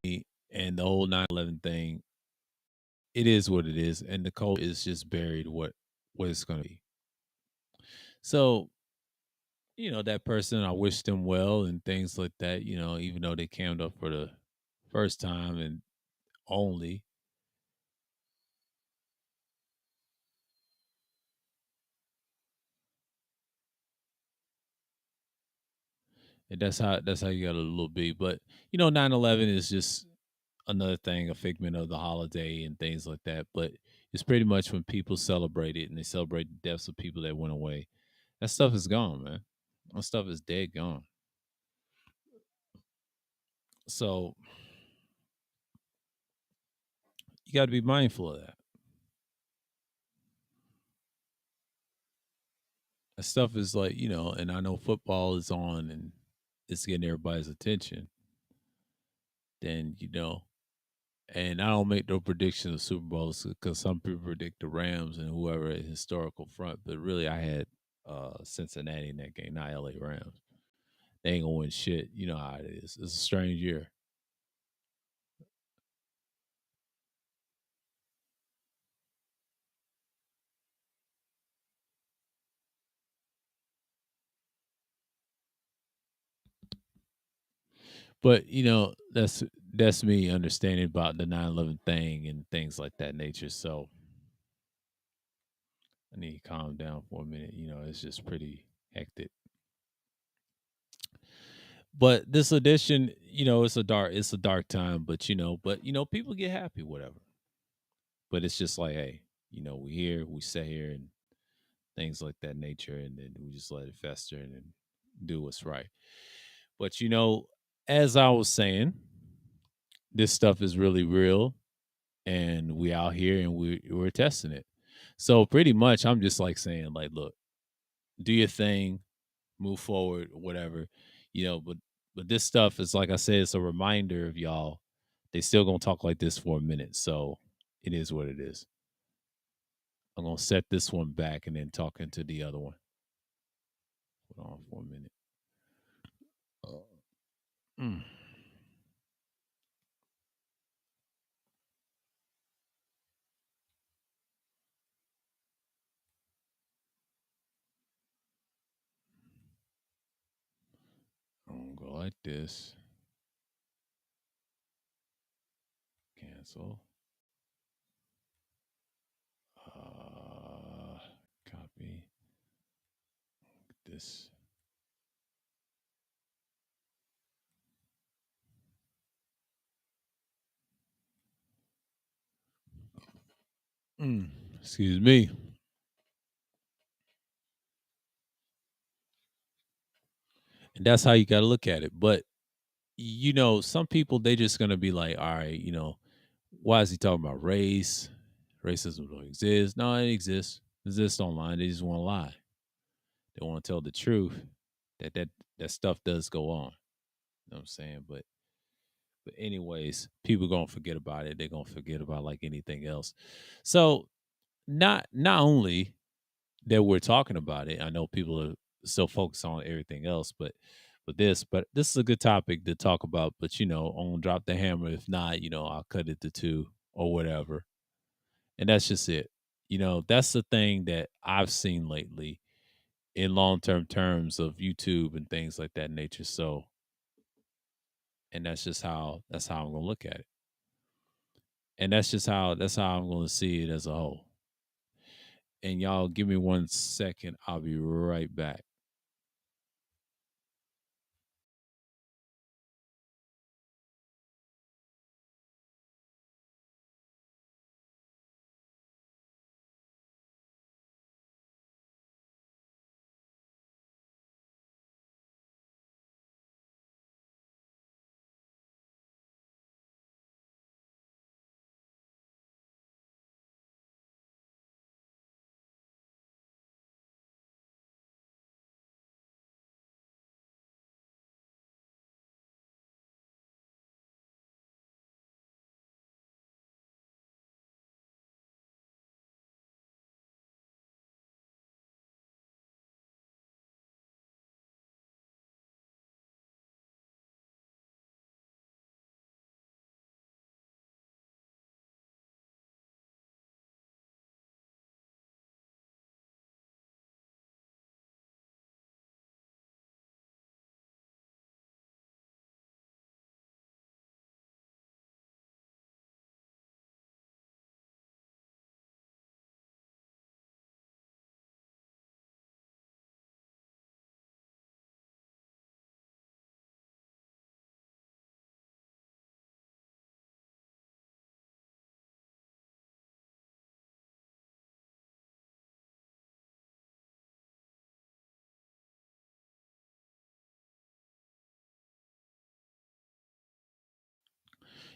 and the whole 9/11 thing, it is what it is, and the code is just buried what it's gonna be. So, that person, I wish them well and things like that, even though they came up for the first time and only. And that's how you gotta little be. But 9/11 is just another thing, a figment of the holiday and things like that. But it's pretty much when people celebrate it and they celebrate the deaths of people that went away. That stuff is gone, man. That stuff is dead gone. So you got to be mindful of that. That stuff is like, and I know football is on and it's getting everybody's attention. Then, And I don't make no predictions of Super Bowls because some people predict the Rams and whoever at historical front, but really I had Cincinnati in that game, not LA Rams. They ain't gonna win shit. You know how it is. It's a strange year. But that's me understanding about the 9/11 thing and things like that nature. So I need to calm down for a minute. It's just pretty hectic. But this edition, it's a dark time, but people get happy, whatever. But it's just like, hey, we here, we sit here and things like that nature, and then we just let it fester and then do what's right. But as I was saying, this stuff is really real, and we out here and we're testing it. So pretty much, I'm just like saying, like, look, do your thing, move forward, whatever, But this stuff is like I said, it's a reminder of y'all. They still gonna talk like this for a minute, so it is what it is. I'm gonna set this one back and then talk into the other one. Hold on for a minute. Mm. I'm gonna go like this. Cancel. Uh, Copy this. Mm. Excuse me. And that's how you got to look at it. But some people they just gonna be like, all right, why is he talking about race? Racism don't exist. No, it exists. It exists online. They just want to lie. They want to tell the truth that stuff does go on. You know what I'm saying? But anyways, people gonna forget about it. They're gonna forget about like anything else. So not only that we're talking about it, I know people are still focused on everything else, but this is a good topic to talk about. But I'm gonna drop the hammer. If not, I'll cut it to two or whatever. And that's just it. That's the thing that I've seen lately in long term terms of YouTube and things like that nature. So, and that's how I'm gonna look at it. And that's how I'm gonna see it as a whole. And y'all give me 1 second. I'll be right back.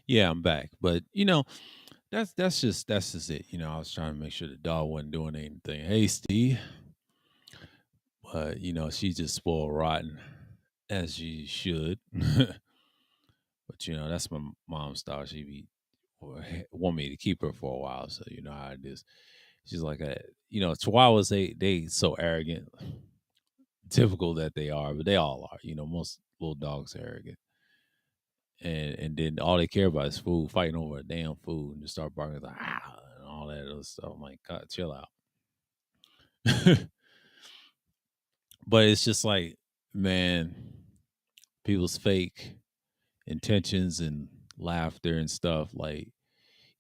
Yeah, I'm back. But that's just it. I was trying to make sure the dog wasn't doing anything hasty, but she's just spoiled rotten as she should. But that's my mom's style. She be want me to keep her for a while. So you know how it is. She's like, Chihuahuas, they so arrogant, typical that they are, but they all are. Most little dogs are arrogant, and then all they care about is food, fighting over a damn food, and just start barking like and all that other stuff. I'm like, God, chill out. But it's just like, man, people's fake intentions and laughter and stuff. Like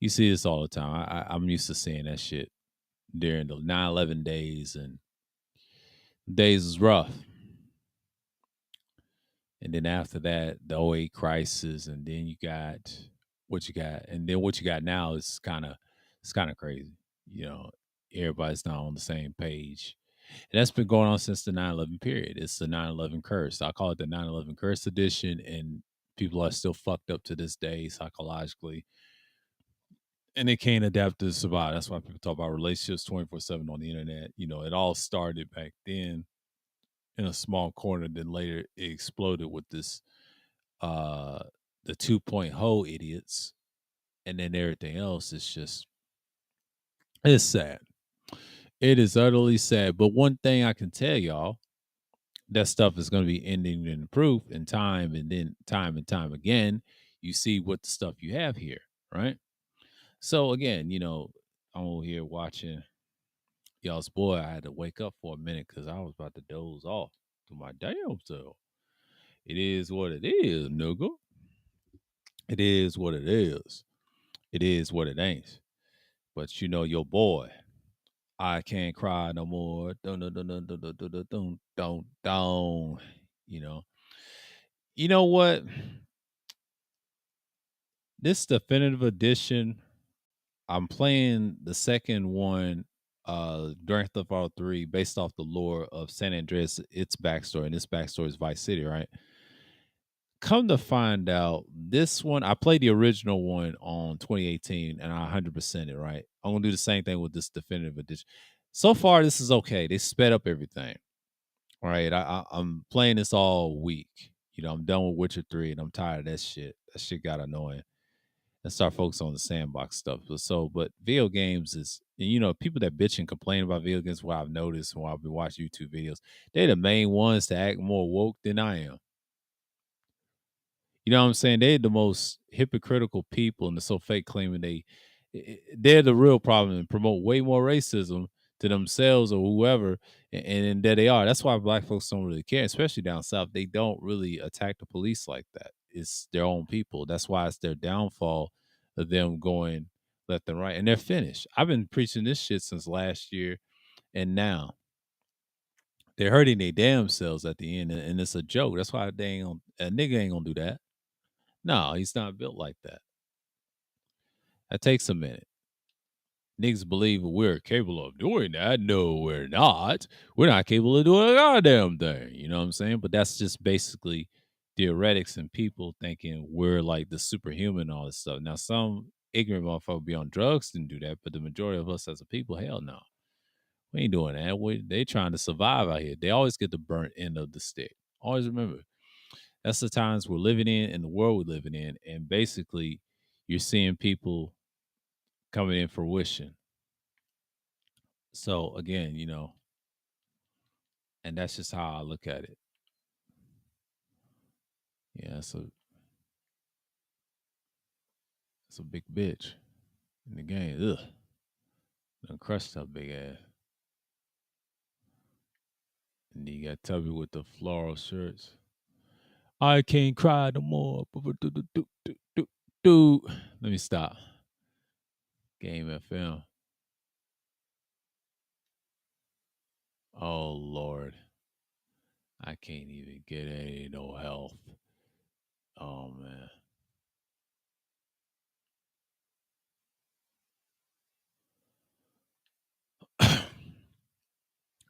you see this all the time. I'm used to seeing that shit during the 9/11 days, and days is rough. And then after that, the '08 crisis, and then you got what you got, and then what you got now is kind of crazy. You know, everybody's not on the same page, and that's been going on since the 9/11 period. It's the 9/11 curse. I call it the 9/11 curse edition, and people are still fucked up to this day psychologically, and they can't adapt to survive. That's why people talk about relationships 24/7 on the internet. It all started back then in a small corner, then later it exploded with this uh the 2.0 idiots, and then everything else is just, it's sad. It is utterly sad. But one thing I can tell y'all, that stuff is going to be ending in proof in time, and then time and time again you see what the stuff you have here, right? So again, I'm over here watching y'all's boy. I had to wake up for a minute because I was about to doze off to my damn self. It is what it is, nigga. It is what it is. It is what it ain't. But your boy, I can't cry no more. Dun, dun, dun, dun, dun, dun, dun, dun, dun, dun, dun. You know. You know what? This definitive edition, I'm playing the second one, Grand Theft Auto 3, based off the lore of San Andreas, its backstory, and its backstory is Vice City, right? Come to find out, this one, I played the original one on 2018 and I 100% it, right? I'm gonna do the same thing with this definitive edition. So far, this is okay. They sped up everything. Right. I'm playing this all week. I'm done with Witcher 3 and I'm tired of that shit. That shit got annoying. And start focusing on the sandbox stuff. But video games is, and people that bitch and complain about video games, what I've noticed when I've been watching YouTube videos, they're the main ones to act more woke than I am. You know what I'm saying? They're the most hypocritical people, and they're so fake, claiming they're the real problem and promote way more racism to themselves or whoever, and there they are. That's why black folks don't really care, especially down south. They don't really attack the police like that. It's their own people. That's why it's their downfall of them going left and right, and they're finished. I've been preaching this shit since last year, and now they're hurting their damn selves at the end, and it's a joke. That's why a nigga ain't gonna do that. No, he's not built like that. That takes a minute. Niggas believe we're capable of doing that. No, we're not. We're not capable of doing a goddamn thing. You know what I'm saying? But that's just basically theoretics and people thinking we're like the superhuman and all this stuff. Now, some ignorant motherfucker be on drugs and do that, but the majority of us as a people, hell no. We ain't doing that. They trying to survive out here. They always get the burnt end of the stick. Always remember. That's the times we're living in and the world we're living in. And basically, you're seeing people coming in fruition. So again, and that's just how I look at it. Yeah, it's a big bitch in the game. Ugh, done crushed her big ass. And you got Tubby with the floral shirts. I can't cry no more. Let me stop. Game FM. Oh Lord, I can't even get any no health. Oh man.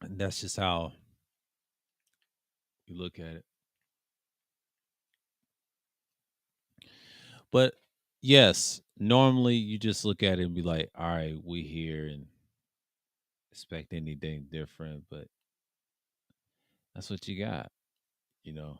And that's just how you look at it. But yes, normally you just look at it and be like, all right, we here and expect anything different, but that's what you got, you know.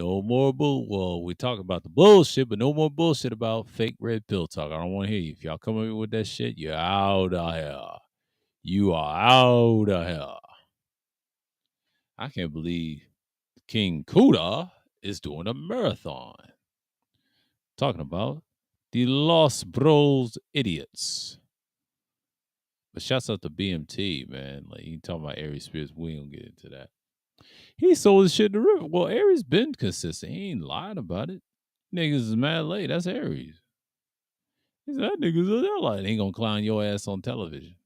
No more bull. Well, we talk about the bullshit, but no more bullshit about fake red pill talk. I don't want to hear you. If y'all come up with that shit, you're out of here. You are out of here. I can't believe King Kuda is doing a marathon. Talking about the Lost Bros idiots. But shouts out to BMT, man. Like you talking about Aries Spears, we ain't gonna get into that. He sold his shit to River. Well, Aries been consistent. He ain't lied about it. Niggas is mad late. That's Aries. He said that niggas is that light. Ain't gonna clown your ass on television.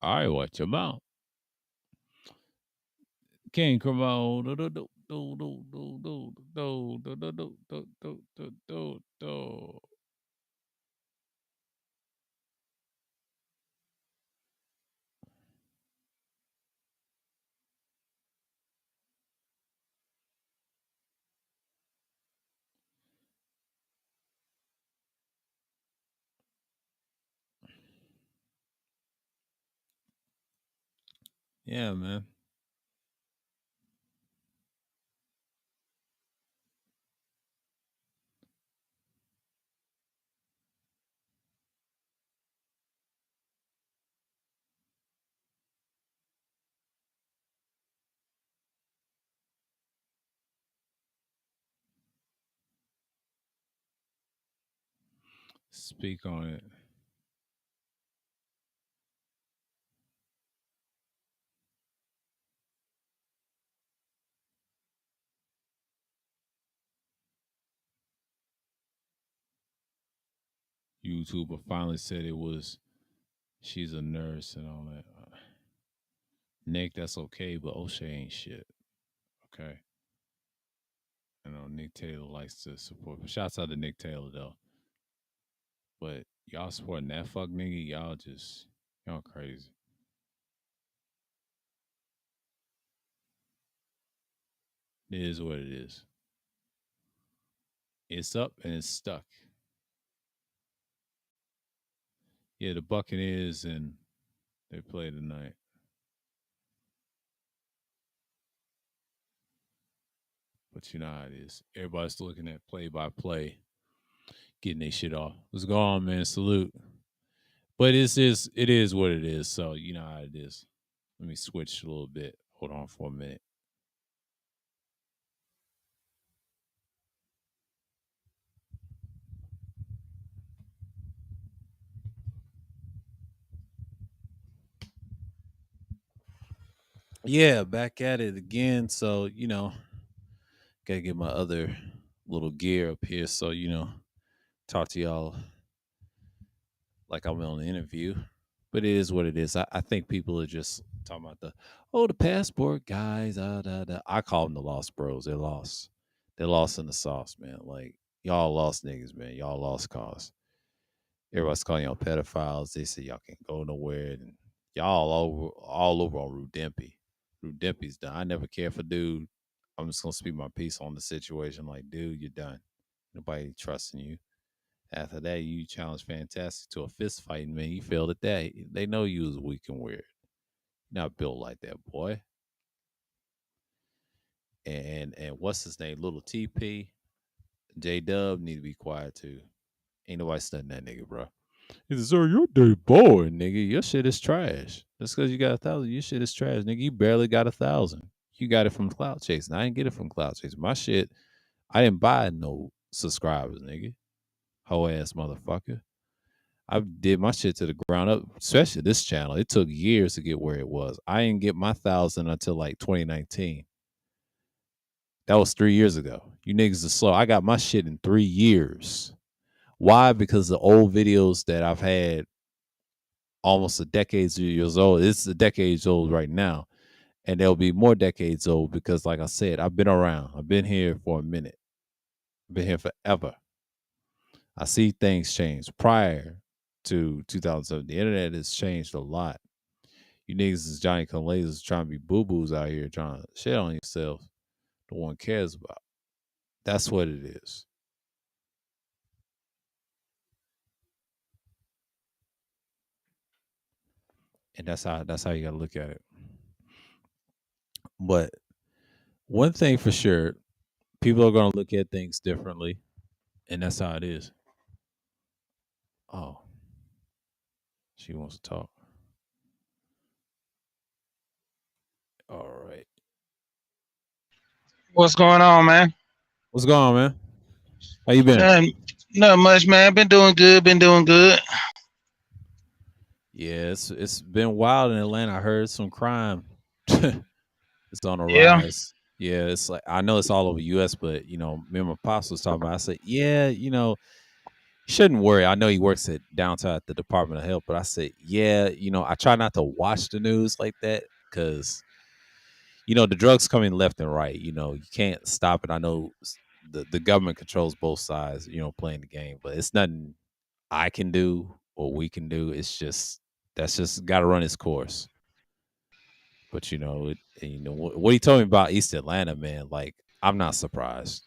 All right, watch your mouth. King, come on. Yeah, man. Speak on it. YouTuber finally said it was she's a nurse and all that. Nick, that's okay, but O'Shea ain't shit. Okay. You know, Nick Taylor likes to support. But shouts out to Nick Taylor though. But y'all supporting that fuck nigga, y'all crazy. It is what it is. It's up and it's stuck. Yeah, the Buccaneers and they play tonight. But you know how it is. Everybody's looking at play by play, getting their shit off. What's going on, man? Salute. But it is what it is. So you know how it is. Let me switch a little bit. Hold on for a minute. Yeah, back at it again. So, gotta get my other little gear up here. So, talk to y'all like I'm on an interview. But it is what it is. I think people are just talking about the passport guys. I call them the lost bros. They're lost. They're lost in the sauce, man. Like, y'all lost niggas, man. Y'all lost cause. Everybody's calling y'all pedophiles. They say y'all can't go nowhere. And y'all all over on Rudempi. Rudempi's done. I never care for dude. I'm just gonna speak my piece on the situation. Like, dude, you're done. Nobody trusting you. After that, you challenge Fantastic to a fist fight, man. You failed at that. They know you was weak and weird. You're not built like that, boy. And what's his name? Little TP, J Dub need to be quiet too. Ain't nobody studying that nigga, bro. He says, "Sir, you're dirty boy, nigga. Your shit is trash. Just because you got 1,000, your shit is trash, nigga. You barely got 1,000. You got it from cloud chasing. I didn't get it from cloud chasing. My shit, I didn't buy no subscribers, nigga. Hoe ass motherfucker. I did my shit to the ground up, especially this channel. It took years to get where it was. I didn't get my 1,000 until like 2019. That was 3 years ago. You niggas are slow. I got my shit in 3 years. Why? Because the old videos that I've had almost a decade years old. It's a decades old right now. And there'll be more decades old because, like I said, I've been around. I've been here for a minute. I've been here forever. I see things change. Prior to 2007, the internet has changed a lot. You niggas is Johnny come lasers trying to be boo boos out here trying to shit on yourself. No one cares about. That's what it is. And that's how you gotta look at it. But one thing for sure, people are gonna look at things differently, and that's how it is. Oh, she wants to talk. All right. What's going on, man? What's going on, man? How you been? Nothing, not much, man. Been doing good. Been doing good. Yeah, it's been wild in Atlanta. I heard some crime. It's on a Yeah, rise. Yeah, it's like I know it's all over US, but me and my pops was talking about. I said, yeah, you shouldn't worry. I know he works at downtown at the Department of Health, but I said, yeah, I try not to watch the news like that because the drugs coming left and right. You can't stop it. I know the government controls both sides. Playing the game, but it's nothing I can do or we can do. It's just that's just got to run its course. But what he told me about East Atlanta, man. Like I'm not surprised.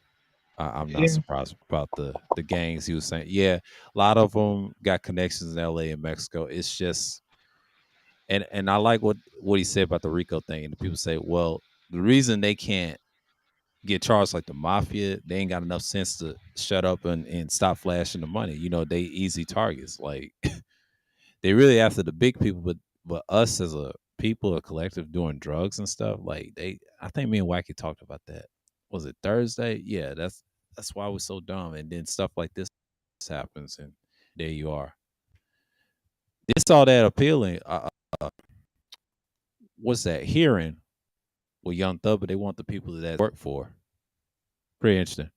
I'm not yeah, surprised about the gangs. He was saying, yeah, a lot of them got connections in L.A. and Mexico. It's just and I like what he said about the Rico thing. And the people say, well, the reason they can't get charged like the mafia, they ain't got enough sense to shut up and stop flashing the money. They easy targets. Like they really after the big people, but us as a people, a collective doing drugs and stuff, like I think me and Wacky talked about that. Was it Thursday? Yeah, that's why we're so dumb. And then stuff like this happens, and there you are. It's all that appealing. What's that hearing with Young Thug? But they want the people that work for. Pretty interesting.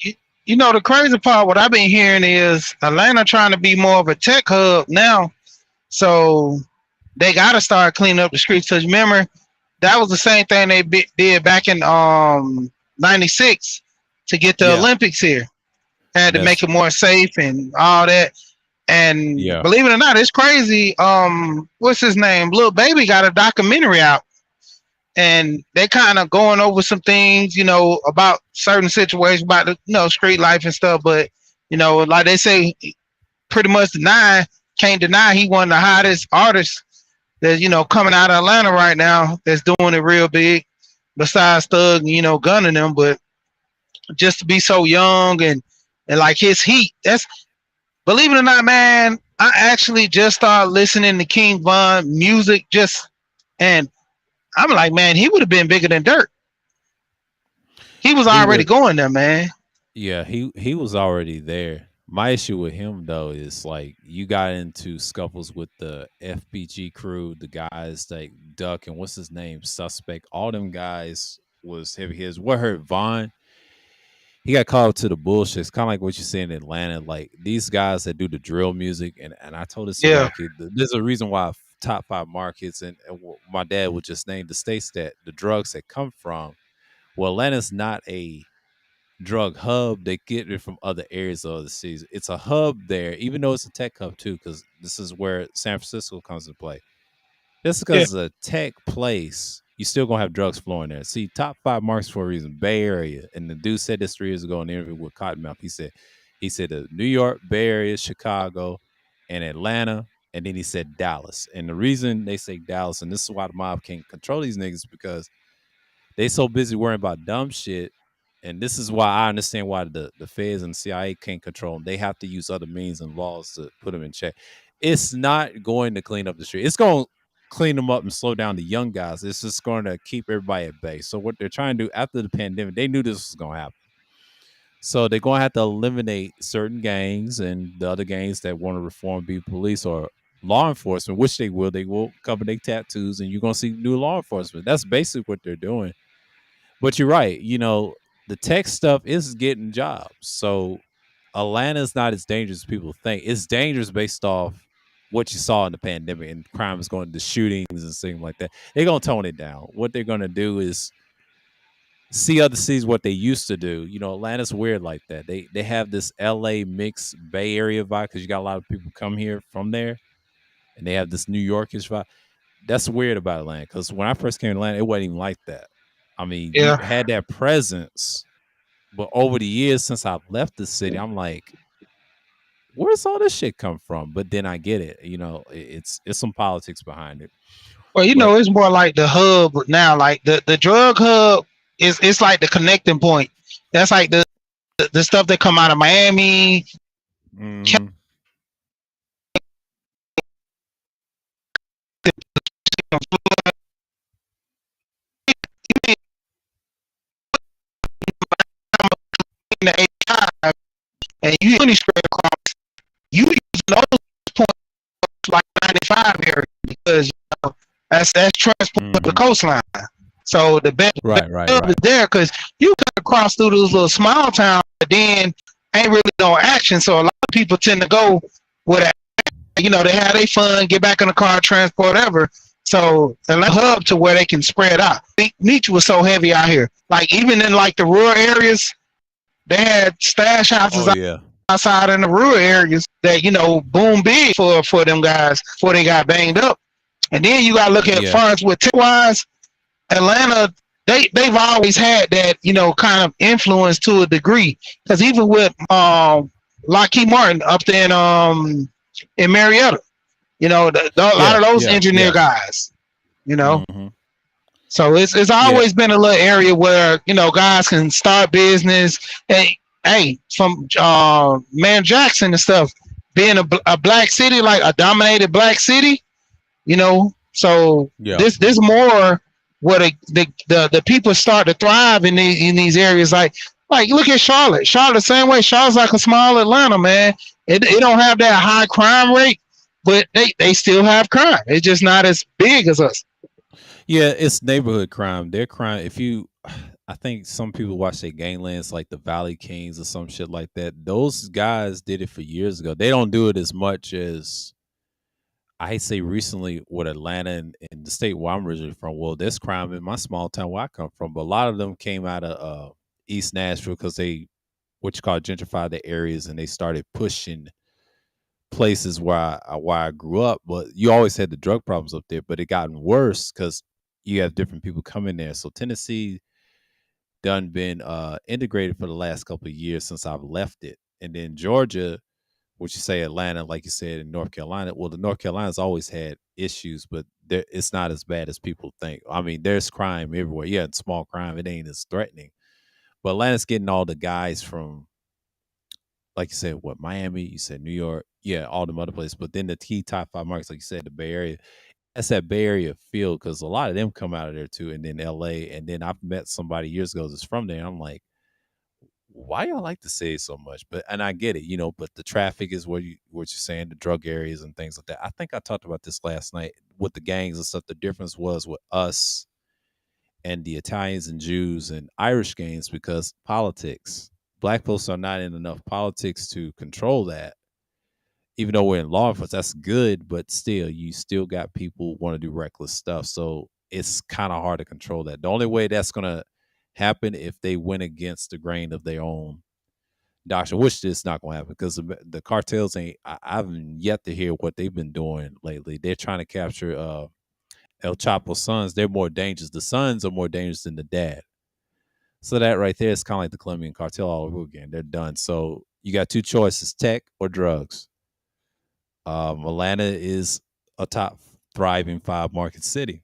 you, the crazy part. What I've been hearing is Atlanta trying to be more of a tech hub now, so they got to start cleaning up the streets. Cause remember, that was the same thing they did back in '96 to get the Yeah, Olympics here. Had to that's make it true. more safe and all that. And Yeah, believe it or not, it's crazy. What's his name? Lil Baby got a documentary out, and they kind of going over some things, about certain situations, about the, street life and stuff. But like they say, pretty much can't deny he one of the hottest artists that's coming out of Atlanta right now. That's doing it real big. Besides Thug, gunning them, but just to be so young and like his heat. That's believe it or not, man. I actually just started listening to King Von music and I'm like, man, he would have been bigger than Dirt. He was he already would. going there, man. Yeah, he was already there. My issue with him though is like you got into scuffles with the FBG crew, the guys like Duck and what's his name, Suspect. All them guys was heavy hitters. What hurt Vaughn? He got caught up to the bullshit. It's kind of like what you see in Atlanta. Like these guys that do the drill music, and I told this to Yeah, Wacky. There's a reason why top five markets, and my dad would just name the states that the drugs that come from. Well, Atlanta's not a drug hub. They get it from other areas of the cities. It's a hub there, even though it's a tech hub too, because this is where San Francisco comes into play. Just yeah, because it's a tech place, you still gonna have drugs flowing there. See, top five marks for a reason. Bay Area, and the dude said this 3 years ago in the interview with Cottonmouth. He said New York, Bay Area, Chicago, and Atlanta, and then he said Dallas. And the reason they say Dallas, and this is why the mob can't control these niggas, because they so busy worrying about dumb shit. And this is why I understand why the feds and the CIA can't control them. They have to use other means and laws to put them in check. It's not going to clean up the street. It's going to clean them up and slow down the young guys. It's just going to keep everybody at bay. So what they're trying to do after the pandemic, they knew this was going to happen. So they're going to have to eliminate certain gangs and the other gangs that want to reform, be police or law enforcement, which they will. They will cover their tattoos, and you're going to see new law enforcement. That's basically what they're doing. But you're right. The tech stuff is getting jobs. So Atlanta's not as dangerous as people think. It's dangerous based off what you saw in the pandemic and crime is going to shootings and things like that. They're going to tone it down. What they're going to do is see other cities what they used to do. Atlanta's weird like that. They have this LA mixed Bay Area vibe because you got a lot of people come here from there, and they have this New Yorkish vibe. That's weird about Atlanta because when I first came to Atlanta, it wasn't even like that. I mean, you yeah, had that presence, but over the years since I've left the city, I'm like, where's all this shit come from? But then I get it. It's some politics behind it. Well, But it's more like the hub now. Like the drug hub is it's like the connecting point. That's like the stuff that come out of Miami. mhm, And you really spread across. You use those points like 95 area because that's transport of the mhm. coastline. So the best Right, right, hub is right. there because you cut across through those little small towns, but then ain't really no action. So a lot of people tend to go with they have their fun, get back in the car, transport, whatever. So the hub to where they can spread out. Nietzsche was so heavy out here. Like even in like the rural areas, they had stash houses Oh yeah, outside in the rural areas that boom big for them guys before they got banged up. And then you got to look at yeah, far as with wise Atlanta. They've always had that kind of influence to a degree because even with Lockheed Martin up there in Marietta, a lot yeah, of those yeah, engineer yeah. guys, you know. Mhm. So it's Yeah, always been a little area where guys can start business. Hey, from Man Jackson and stuff, being a black city, like a dominated black city, So yeah, this more where the people start to thrive in these areas. Like look at Charlotte. Charlotte the same way. Charlotte's like a small Atlanta, man. It don't have that high crime rate, but they still have crime. It's just not as big as us. yeah. It's neighborhood crime. Their crime. If you, I think some people watch their ganglands like the Valley Kings or some shit like that. Those guys did it for years ago. They don't do it as much as I say recently with Atlanta and the state where I'm originally from. Well, there's crime in my small town where I come from, but a lot of them came out of East Nashville because they what you call gentrified the areas and they started pushing places where I grew up. But you always had the drug problems up there, but it gotten worse because you have different people coming there. So Tennessee done been integrated for the last couple of years since I've left it, and then Georgia, which you say Atlanta, like you said in North Carolina. Well, the North Carolina's always had issues, but it's not as bad as people think. I mean, there's crime everywhere. Yeah, it's small crime. It ain't as threatening. But Atlanta's getting all the guys from, like you said, what Miami? You said New York. Yeah, all them other places. But then the key top five markets, like you said, the Bay Area. That's that Bay Area feel because a lot of them come out of there too, and then L.A. And then I've met somebody years ago that's from there. And I'm like, why y'all like to say it so much? But and I get it, but the traffic is what you're saying, the drug areas and things like that. I think I talked about this last night with the gangs and stuff. The difference was with us and the Italians and Jews and Irish gangs because politics. Black folks are not in enough politics to control that. Even though we're in law enforcement, that's good, but still, you still got people want to do reckless stuff. So it's kind of hard to control that. The only way that's gonna happen if they went against the grain of their own doctrine, which is not going to happen because the cartels ain't. I haven't yet to hear what they've been doing lately. They're trying to capture El Chapo's sons. They're more dangerous. The sons are more dangerous than the dad. So that right there is kind of like the Colombian cartel all over again. They're done. So you got two choices: tech or drugs. Atlanta is a top thriving five market city.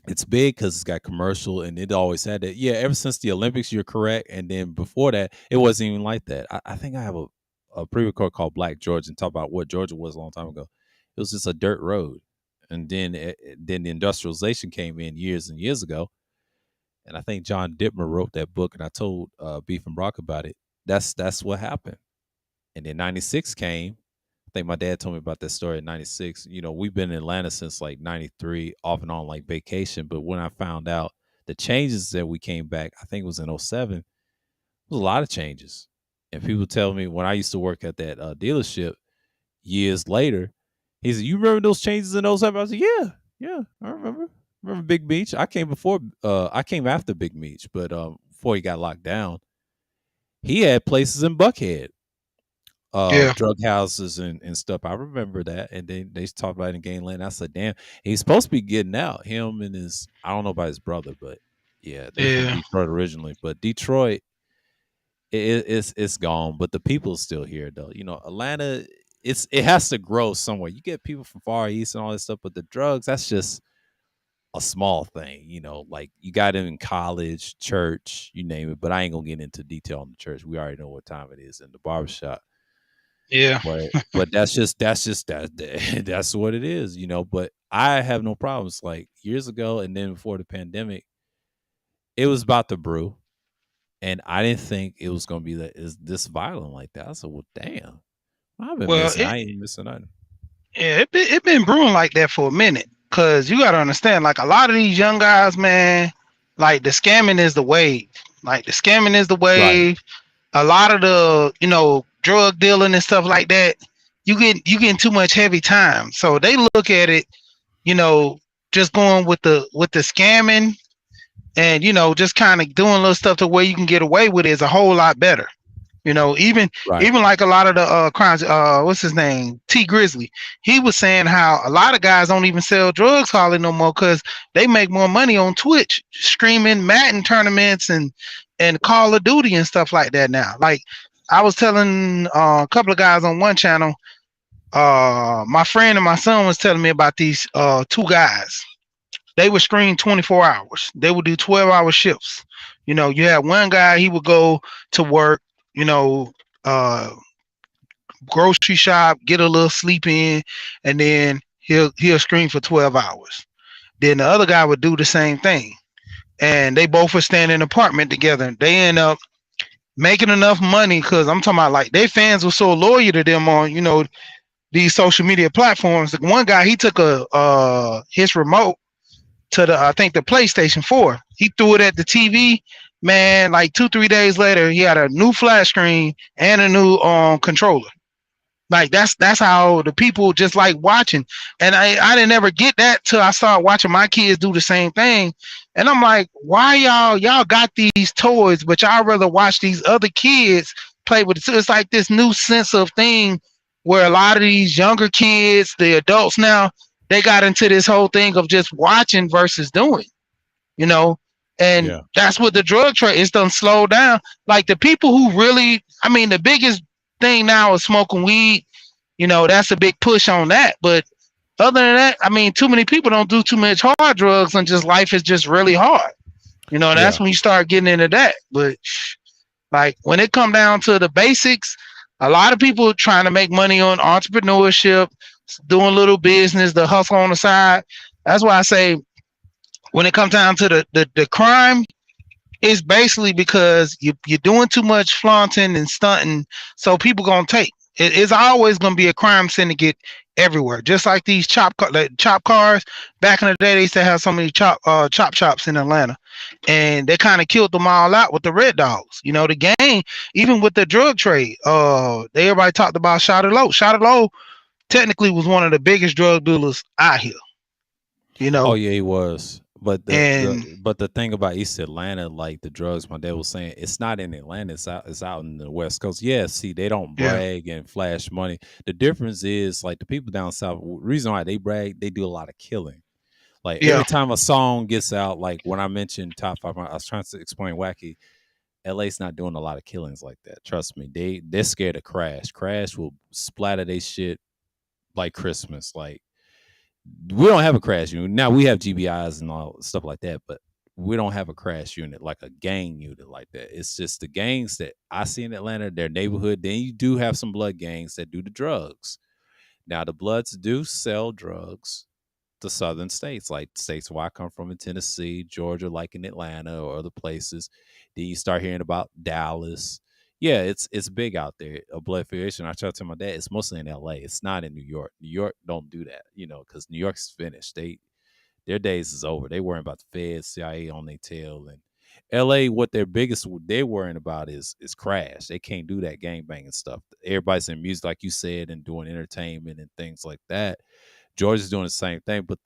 It's big because it's got commercial and it always had that. Yeah, ever since the Olympics, you're correct. And then before that, it wasn't even like that. I think I have a pre-record called Black Georgia and talk about what Georgia was a long time ago. It was just a dirt road. And then the industrialization came in years and years ago. And I think John Dittmer wrote that book, and I told Beef and Brock about it. That's what happened. And then '96 came. I think my dad told me about that story in '96. We've been in Atlanta since like '93, off and on like vacation. But when I found out the changes that we came back, I think it was in '07, it was a lot of changes. And people tell me when I used to work at that dealership years later, he said, "You remember those changes in '07?" I was like, "Yeah, yeah, I remember. Remember Big Meech? I came after Big Meech, but before he got locked down, he had places in Buckhead Yeah, drug houses and stuff. I remember that. And then they talked about it in Gangland. I said, damn, he's supposed to be getting out. Him and his I don't know about his brother, but yeah, they from yeah, Detroit originally. But Detroit it's gone. But the people's still here though. Atlanta, it has to grow somewhere. You get people from far east and all this stuff, but the drugs, that's just a small thing, like you got him in college, church, you name it. But I ain't gonna get into detail on the church. We already know what time it is in the barbershop. Yeah. But that's just that's what it is, But I have no problems. Like years ago, and then before the pandemic, it was about the brew, and I didn't think it was gonna be that is this violent like that. I said, well, damn, I've been Well, missing. it I ain't missing nothing. yeah, it been brewing like that for a minute. Cause you gotta understand, like a lot of these young guys, man, like the scamming is the wave. Like the scamming is the Right, wave. A lot of the, drug dealing and stuff like that, you getting too much heavy time. So they look at it, you know, just going with the scamming and just kind of doing little stuff to where you can get away with it is a whole lot better. Even right, even like a lot of the crimes. What's his name? T Grizzly. He was saying how a lot of guys don't even sell drugs hardly no more because they make more money on Twitch streaming Madden tournaments and Call of Duty and stuff like that now. Like I was telling a couple of guys on one channel. My friend and my son was telling me about these two guys. They would stream 24 hours. They would do 12-hour shifts. You had one guy, he would go to work, you know, uh, grocery shop, get a little sleep in, and then he'll stream for 12 hours. Then the other guy would do the same thing. And they both would stand in an apartment together. They end up making enough money because I'm talking about like their fans were so loyal to them on, these social media platforms. Like one guy, he took a his remote to the I think the PlayStation 4. He threw it at the TV. Man, like 2 3 days later, he had a new flat screen and a new controller. Like that's how the people just like watching. And I didn't ever get that till I started watching my kids do the same thing. And I'm like, why y'all got these toys, but y'all rather watch these other kids play with it. So it's like this new sense of thing where a lot of these younger kids, the adults now, they got into this whole thing of just watching versus doing, you know. And yeah, that's what the drug trade is done slow down. Like the people who really, I mean, the biggest thing now is smoking weed. That's a big push on that. But other than that, I mean, too many people don't do too much hard drugs and just life is just really hard. That's yeah, when you start getting into that. But like when it come down to the basics, a lot of people trying to make money on entrepreneurship, doing little business, the hustle on the side. That's why I say when it comes down to the crime, it's basically because you're doing too much flaunting and stunting, so people gonna take. It's always gonna be a crime syndicate everywhere. Just like these chop cars. Back in the day, they used to have so many chop shops in Atlanta, and they kind of killed them all out with the Red Dogs. The gang, even with the drug trade. Everybody talked about Shotty Low. Shotty Low technically was one of the biggest drug dealers out here. You oh know, yeah, he was. But and the thing about East Atlanta, like the drugs, my dad was saying, it's not in Atlanta. It's out in the West Coast. Yeah, see, they don't yeah, brag and flash money. The difference is like the people down south. Reason why they brag, they do a lot of killing. Like yeah, every time a song gets out, like when I mentioned top five, I was trying to explain wacky. LA's not doing a lot of killings like that. Trust me, they're scared of Crash. Crash will splatter they shit like Christmas. Like we don't have a crash unit. Now we have GBIs and all stuff like that, but we don't have a crash unit like a gang unit like that. It's just the gangs that I see in Atlanta, their neighborhood. Then you do have some blood gangs that do the drugs. Now the Bloods do sell drugs to southern states, like states where I come from in Tennessee, Georgia, like in Atlanta or other places. Then you start hearing about Dallas. Yeah, it's big out there. A blood affiliation. I try to tell my dad it's mostly in LA. It's not in New York. New York don't do that, because New York's finished. Their days is over. They worrying about the Feds, CIA on their tail, and LA. What they're worrying about is crash. They can't do that gang banging stuff. Everybody's in music, like you said, and doing entertainment and things like that. Georgia's doing the same thing, but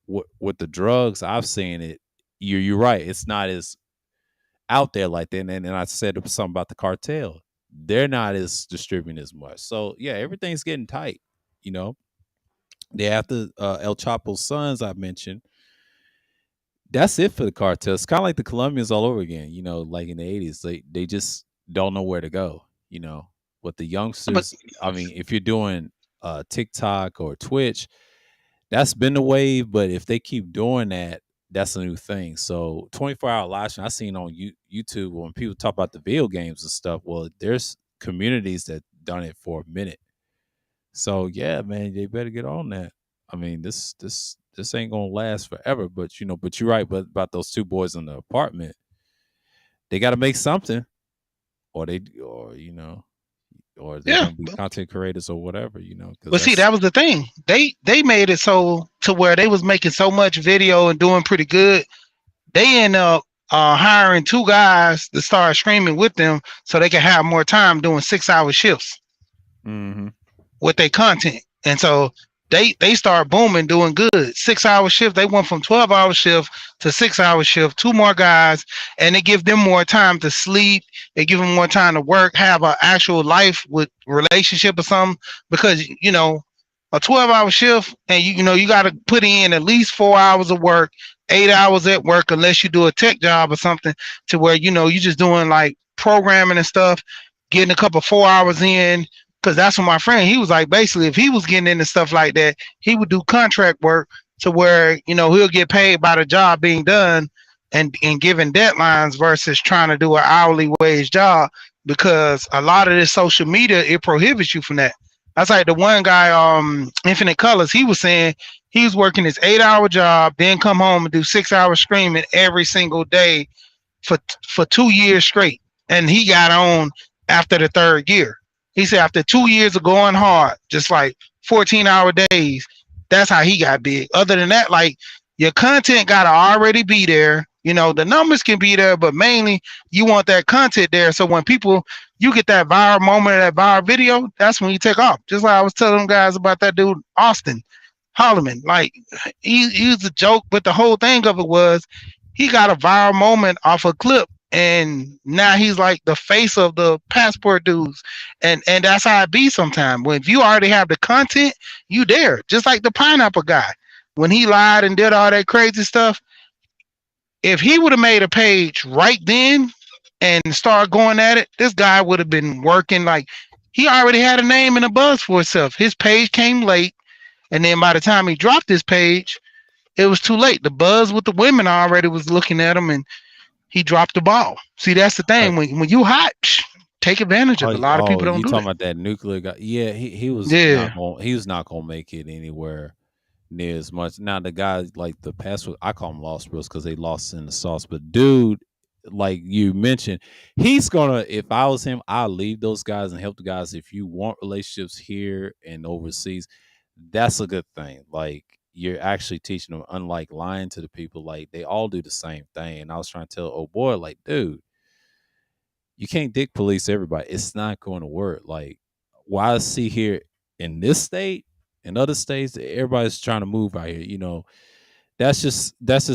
with the drugs, I've seen it. You're right. It's not as out there like that. And I said something about the cartel. They're not as distributing as much. So yeah, everything's getting tight. You know, they after El Chapo's sons I mentioned. That's it for the cartel. It's kind of like the Colombians all over again. Like in the '80s, they just don't know where to go. With the but youngsters. I mean, if you're doing TikTok or Twitch, that's been the wave. But if they keep doing that, That's a new thing. So 24-hour live stream I seen on YouTube when people talk about the video games and stuff. Well, there's communities that done it for a minute. So yeah, man, they better get on that. I mean, this ain't gonna last forever. But but you're right. But about those two boys in the apartment, they got to make something, or or they're Yeah, gonna be content creators or whatever. Because but see, that's that was the thing. They made it so to where they was making so much video and doing pretty good. They end up hiring two guys to start streaming with them so they can have more time doing 6 hour shifts hmm with their content. And so they start booming, doing good. 6 hour shift. They went from 12 hour shift to 6 hour shift. Two more guys, and they give them more time to sleep. They give them more time to work, have an actual life with relationship or something. Because a 12 hour shift, and you got to put in at least 4 hours of work, 8 hours at work, unless you do a tech job or something, to where you're just doing like programming and stuff, getting a couple 4 hours in, because that's what my friend, he was like, basically if he was getting into stuff like that, he would do contract work to where he'll get paid by the job being done, and given deadlines versus trying to do an hourly wage job, because a lot of this social media, it prohibits you from that. That's like the one guy, Infinite Colors, he was saying he was working his 8 hour job, then come home and do 6 hours streaming every single day for 2 years straight, and he got on after the third year. He said after 2 years of going hard, just like 14-hour days, that's how he got big. Other than that, like, your content gotta already be there. The numbers can be there, but mainly you want that content there. So when you get that viral moment, that viral video, that's when you take off. Just like I was telling them guys about that dude Austin Holloman. Like, he was a joke, but the whole thing of it was he got a viral moment off a clip, and now he's like the face of the passport dudes. And that's how it be sometimes. When if you already have the content, you there. Just like the pineapple guy. When he lied and did all that crazy stuff, if he would have made a page right then and started going at it, this guy would have been working. Like, he already had a name and a buzz for himself. His page came late, and then by the time he dropped his page, it was too late. The buzz with the women already was looking at him, and he dropped the ball. See, that's the uh, thing. When you hot, take advantage of it. A lot of oh, people don't you do talking that. about that nuclear guy? Yeah, Yeah. he was not gonna make it anywhere near as much. Now the guys like the past, I call them lost bros because they lost in the sauce. But dude, like you mentioned, he's gonna. If I was him, I'll leave those guys and help the guys. If you want relationships here and overseas, that's a good thing. Like you're actually teaching them. Unlike lying to the people, like they all do the same thing. And I was trying to tell, oh boy, like dude, you can't dick police everybody. It's not going to work. Like, why I see here in this state and other states, everybody's trying to move out here. That's just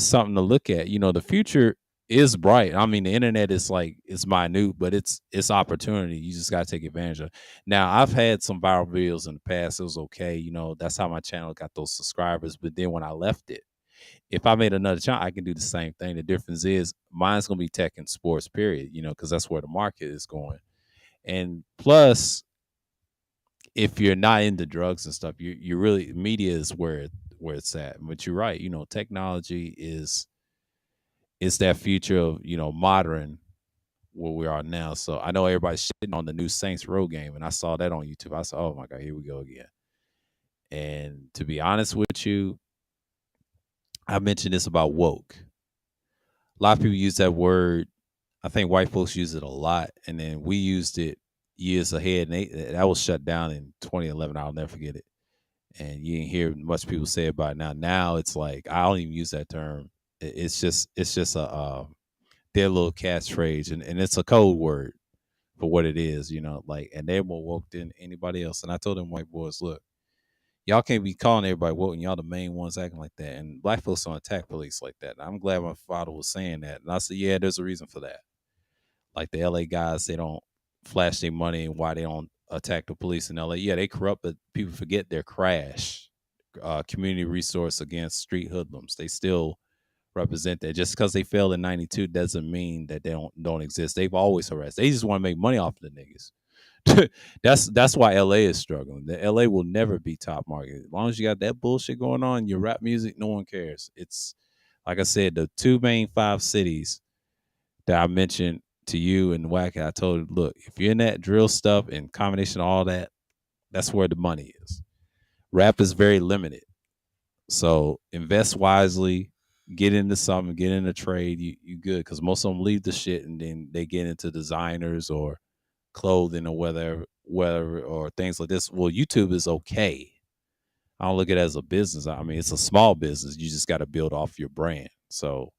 something to look at. The future is bright. I mean, the internet is like it's minute, but it's opportunity. You just gotta take advantage of it. Now, I've had some viral videos in the past. It was okay. That's how my channel got those subscribers. But then when I left it, if I made another channel, I can do the same thing. The difference is mine's gonna be tech and sports, period, because that's where the market is going. And plus, if you're not into drugs and stuff, you really media is where it's at. But you're right, technology is that future of, modern where we are now. So I know everybody's shitting on the new Saints Row game, and I saw that on YouTube. I said, oh my God, here we go again. And to be honest with you, I mentioned this about woke. A lot of people use that word. I think white folks use it a lot, and then we used it years ahead, and that was shut down in 2011. I'll never forget it. And you didn't hear much people say about it now. Now it's like I don't even use that term. It's just a their little catchphrase, and it's a code word for what it is, like, and they're more woke than anybody else. And I told them white boys, look, y'all can't be calling everybody woke, and y'all the main ones acting like that. And black folks don't attack police like that. And I'm glad my father was saying that. And I said, yeah, there's a reason for that. Like the LA guys, they don't flash their money and why they don't attack the police in LA. Yeah, they corrupt, but people forget their crash, community resource against street hoodlums. They still represent that. Just because they failed in '92 doesn't mean that they don't exist. They've always harassed. They just want to make money off of the niggas. That's why LA is struggling. The LA will never be top market. As long as you got that bullshit going on, your rap music, no one cares. It's Like I said, the two main five cities that I mentioned to you and Wack, I told you, look, if you're in that drill stuff and combination of all that, that's where the money is. Rap is very limited. So invest wisely, get into something, get into trade, you good. Because most of them leave the shit and then they get into designers or clothing or whether or things like this. Well, YouTube is okay. I don't look at it as a business. I mean, it's a small business. You just got to build off your brand. So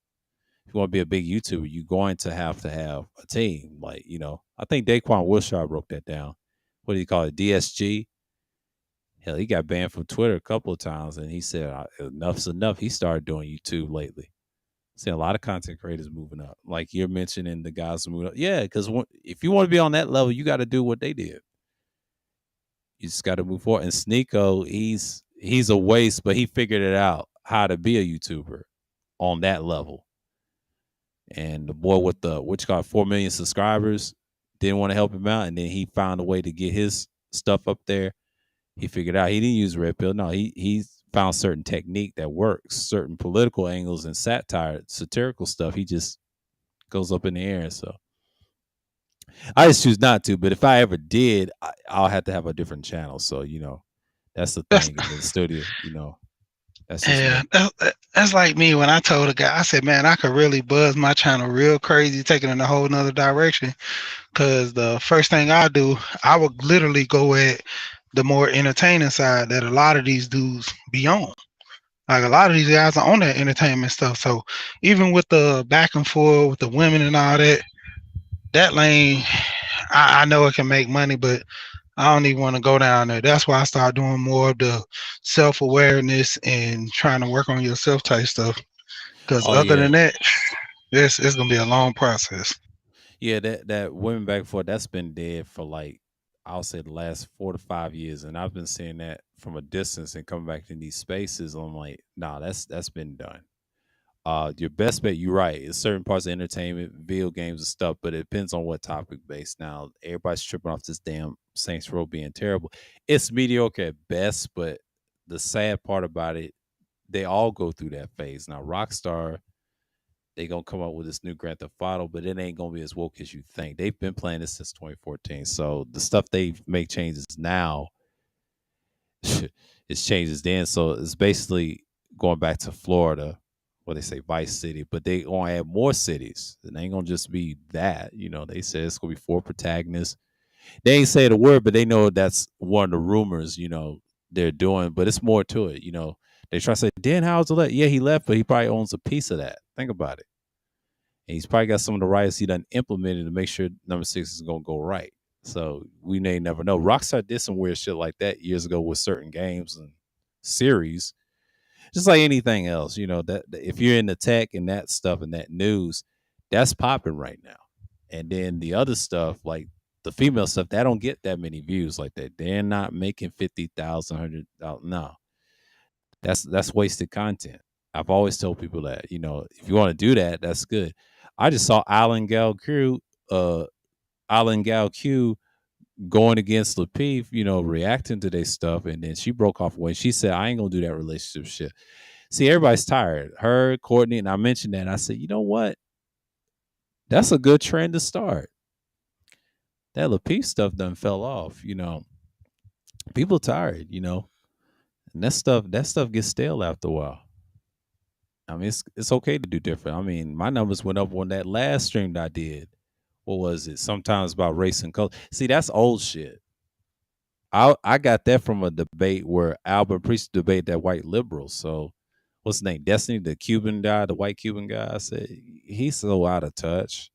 if you want to be a big YouTuber, you're going to have a team. Like, I think Daquan Wilshire broke that down. What do you call it? DSG. Hell, he got banned from Twitter a couple of times, and he said enough's enough. He started doing YouTube lately. Seeing a lot of content creators moving up, like you're mentioning the guys moving up. Yeah, because if you want to be on that level, you got to do what they did. You just got to move forward. And Sneeko, he's a waste, but he figured it out how to be a YouTuber on that level. And the boy with the which got 4 million subscribers didn't want to help him out, and then he found a way to get his stuff up there. He figured out he didn't use red pill. No, he found certain technique that works, certain political angles and satirical stuff. He just goes up in the air. So I just choose not to. But if I ever did, I'll have to have a different channel. So that's the That's thing in the studio. That's just yeah, me. that's like me when I told a guy. I said, man, I could really buzz my channel real crazy, taking it in a whole nother direction. Cause the first thing I do, I would literally go at the more entertaining side that a lot of these dudes be on. Like a lot of these guys are on that entertainment stuff. So even with the back and forth with the women and all that, that lane, I know it can make money, but I don't even want to go down there. That's why I started doing more of the self awareness and trying to work on yourself type stuff. Because Oh other yeah, than that, it's gonna be a long process. yeah. That women back and forth that's been dead for like I'll say the last 4 to 5 years, and I've been seeing that from a distance and coming back in these spaces. I'm like, nah, that's been done. Your best bet, you're right. It's certain parts of entertainment, video games and stuff, but it depends on what topic based. Now, everybody's tripping off this damn Saints Row being terrible. It's mediocre at best, but the sad part about it, they all go through that phase. Now, Rockstar, they gonna come up with this new Grand Theft Auto, but it ain't gonna be as woke as you think. They've been playing this since 2014, so the stuff they make changes now, it's changes then. So it's basically going back to Florida, what they say Vice City, but they gonna add more cities. It ain't gonna just be that. They said it's gonna be 4 protagonists. They ain't say the word, but they know that's one of the rumors. They're doing, but it's more to it. They try to say Dan Howard's left. Yeah, he left, but he probably owns a piece of that. Think about it. And he's probably got some of the rights he done implemented to make sure number 6 is gonna go right. So we may never know. Rockstar did some weird shit like that years ago with certain games and series, just like anything else. That if you're in the tech and that stuff and that news, that's popping right now. And then the other stuff, like the female stuff, that don't get that many views like that. They're not making 50,000, 100,000. No, that's wasted content. I've always told people that if you want to do that, that's good. I just saw Alan Gal Q going against Lapeef, reacting to their stuff, and then she broke off away. She said, "I ain't gonna do that relationship shit." See, everybody's tired. Her, Courtney, and I mentioned that. I said, you know what? That's a good trend to start. That Lapeef stuff done fell off. People tired. And that stuff gets stale after a while. I mean, it's okay to do different. I mean, my numbers went up on that last stream that I did. What was it? Sometimes about race and color. See, that's old shit. I got that from a debate where Albert preached debate that white liberals. So what's his name? Destiny, the Cuban guy, the white Cuban guy. I said he's so out of touch.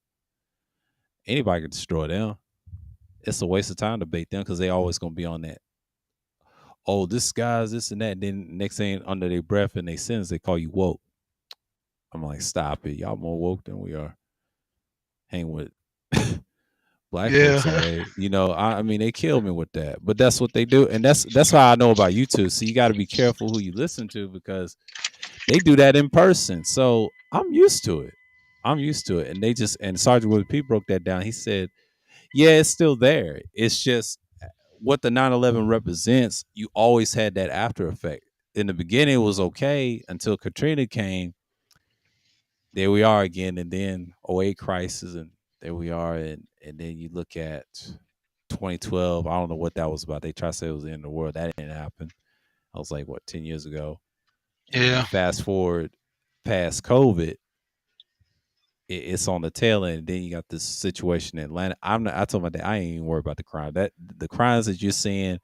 Anybody can destroy them. It's a waste of time to debate them because they always gonna be on that. Oh, this guy's this and that. And then next thing under their breath and they sins, they call you woke. I'm like, stop it. Y'all more woke than we are. Hang with black Yeah, folks all day. I mean, they kill me with that. But that's what they do. And that's how I know about YouTube. So you gotta be careful who you listen to because they do that in person. So I'm used to it. I'm used to it. And Sergeant Willie P broke that down. He said, yeah, it's still there. It's just what the 9/11 represents. You always had that after effect. In the beginning, it was okay until Katrina came. there we are again, and then '08 crisis, and there we are, and then you look at 2012. I don't know what that was about. They try to say it was the end of the world. That didn't happen. I was like, what, 10 years ago? And then you Yeah, fast forward past COVID, it's on the tail end. And then you got this situation in Atlanta. I told my dad, I ain't even worried about the crime. That the crimes that you're seeing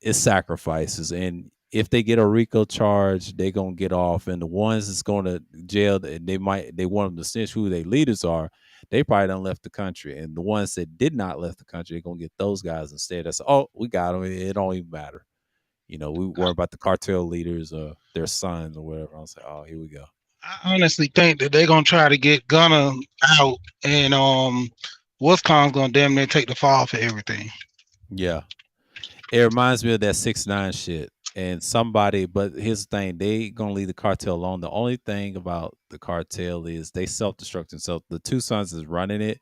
is sacrifices. And if they get a RICO charge, they're gonna get off. And the ones that's going to jail, they want them to snitch who their leaders are. They probably done left the country. And the ones that did not left the country, they're gonna get those guys instead. That's, oh, we got them. It don't even matter. We worry about the cartel leaders or their sons or whatever. I was like, oh, here we go. I honestly think that they're gonna try to get Gunner out, and Wisconsin's gonna damn near take the fall for everything. Yeah. It reminds me of that 6ix9ine shit. And but here's the thing, they gonna leave the cartel alone. The only thing about the cartel is they self-destruct themselves. The two sons is running it.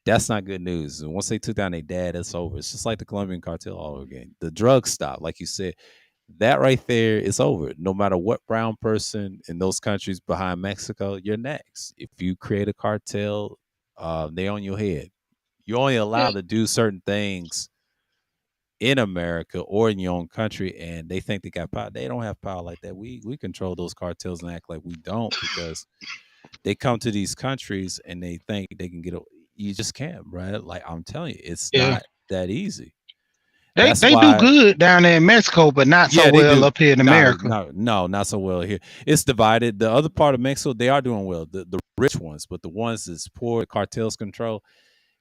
That's not good news. And once they took down their dad, it's over. It's just like the Colombian cartel all over again. The drugs stop, like you said. That right there is over. No matter what brown person in those countries behind Mexico, you're next. If you create a cartel, they on your head. You're only allowed to do certain things in America or in your own country, and they think they got power. They don't have power like that. We control those cartels and act like we don't, because they come to these countries and they think they can get a, you just can't, right? Like, I'm telling you, it's Yeah, not that easy. they That's they do why, good down there in Mexico, but not so yeah, they well do. up here in No, America. no, no, not so well here. It's divided. The other part of Mexico, they are doing well. The rich ones, but the ones that's poor, cartels control,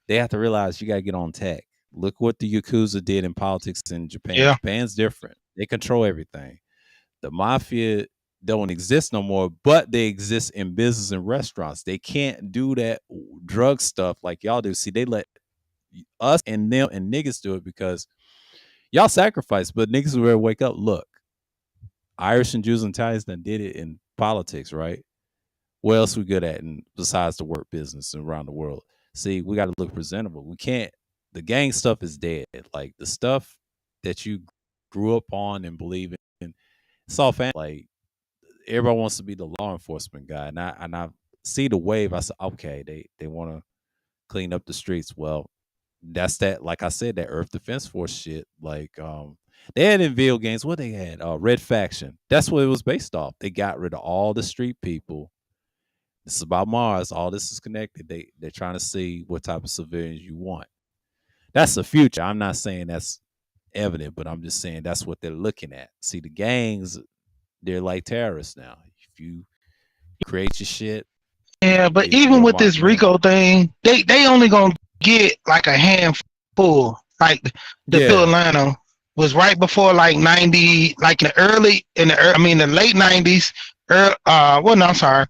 they have to realize you got to get on tech. Look what the Yakuza did in politics in Japan. Yeah, Japan's different. They control everything. The mafia don't exist no more, but they exist in business and restaurants. They can't do that drug stuff like y'all do. See, they let us and them and niggas do it because y'all sacrifice, but niggas will wake up. Look, Irish and Jews and Italians done did it in politics, right? What else we good at besides the work business around the world? See, we got to look presentable. We can't. The gang stuff is dead. Like the stuff that you grew up on and believe in, it's all fan. Like everybody wants to be the law enforcement guy, and I see the wave. I said, okay, they want to clean up the streets. Well, that's that. Like I said, that Earth Defense Force shit. Like they had in video games. What they had, Red Faction. That's what it was based off. They got rid of all the street people. This is about Mars. All this is connected. They're trying to see what type of civilians you want. That's the future. I'm not saying that's evident, but I'm just saying that's what they're looking at. See, the gangs, they're like terrorists now. If you create your shit, yeah, but you're even a with marked this man. Rico thing, they only gonna get like a handful. Like the to Yeah. Atlanta was right before like 90, like I mean the late 90s, well no, I'm sorry,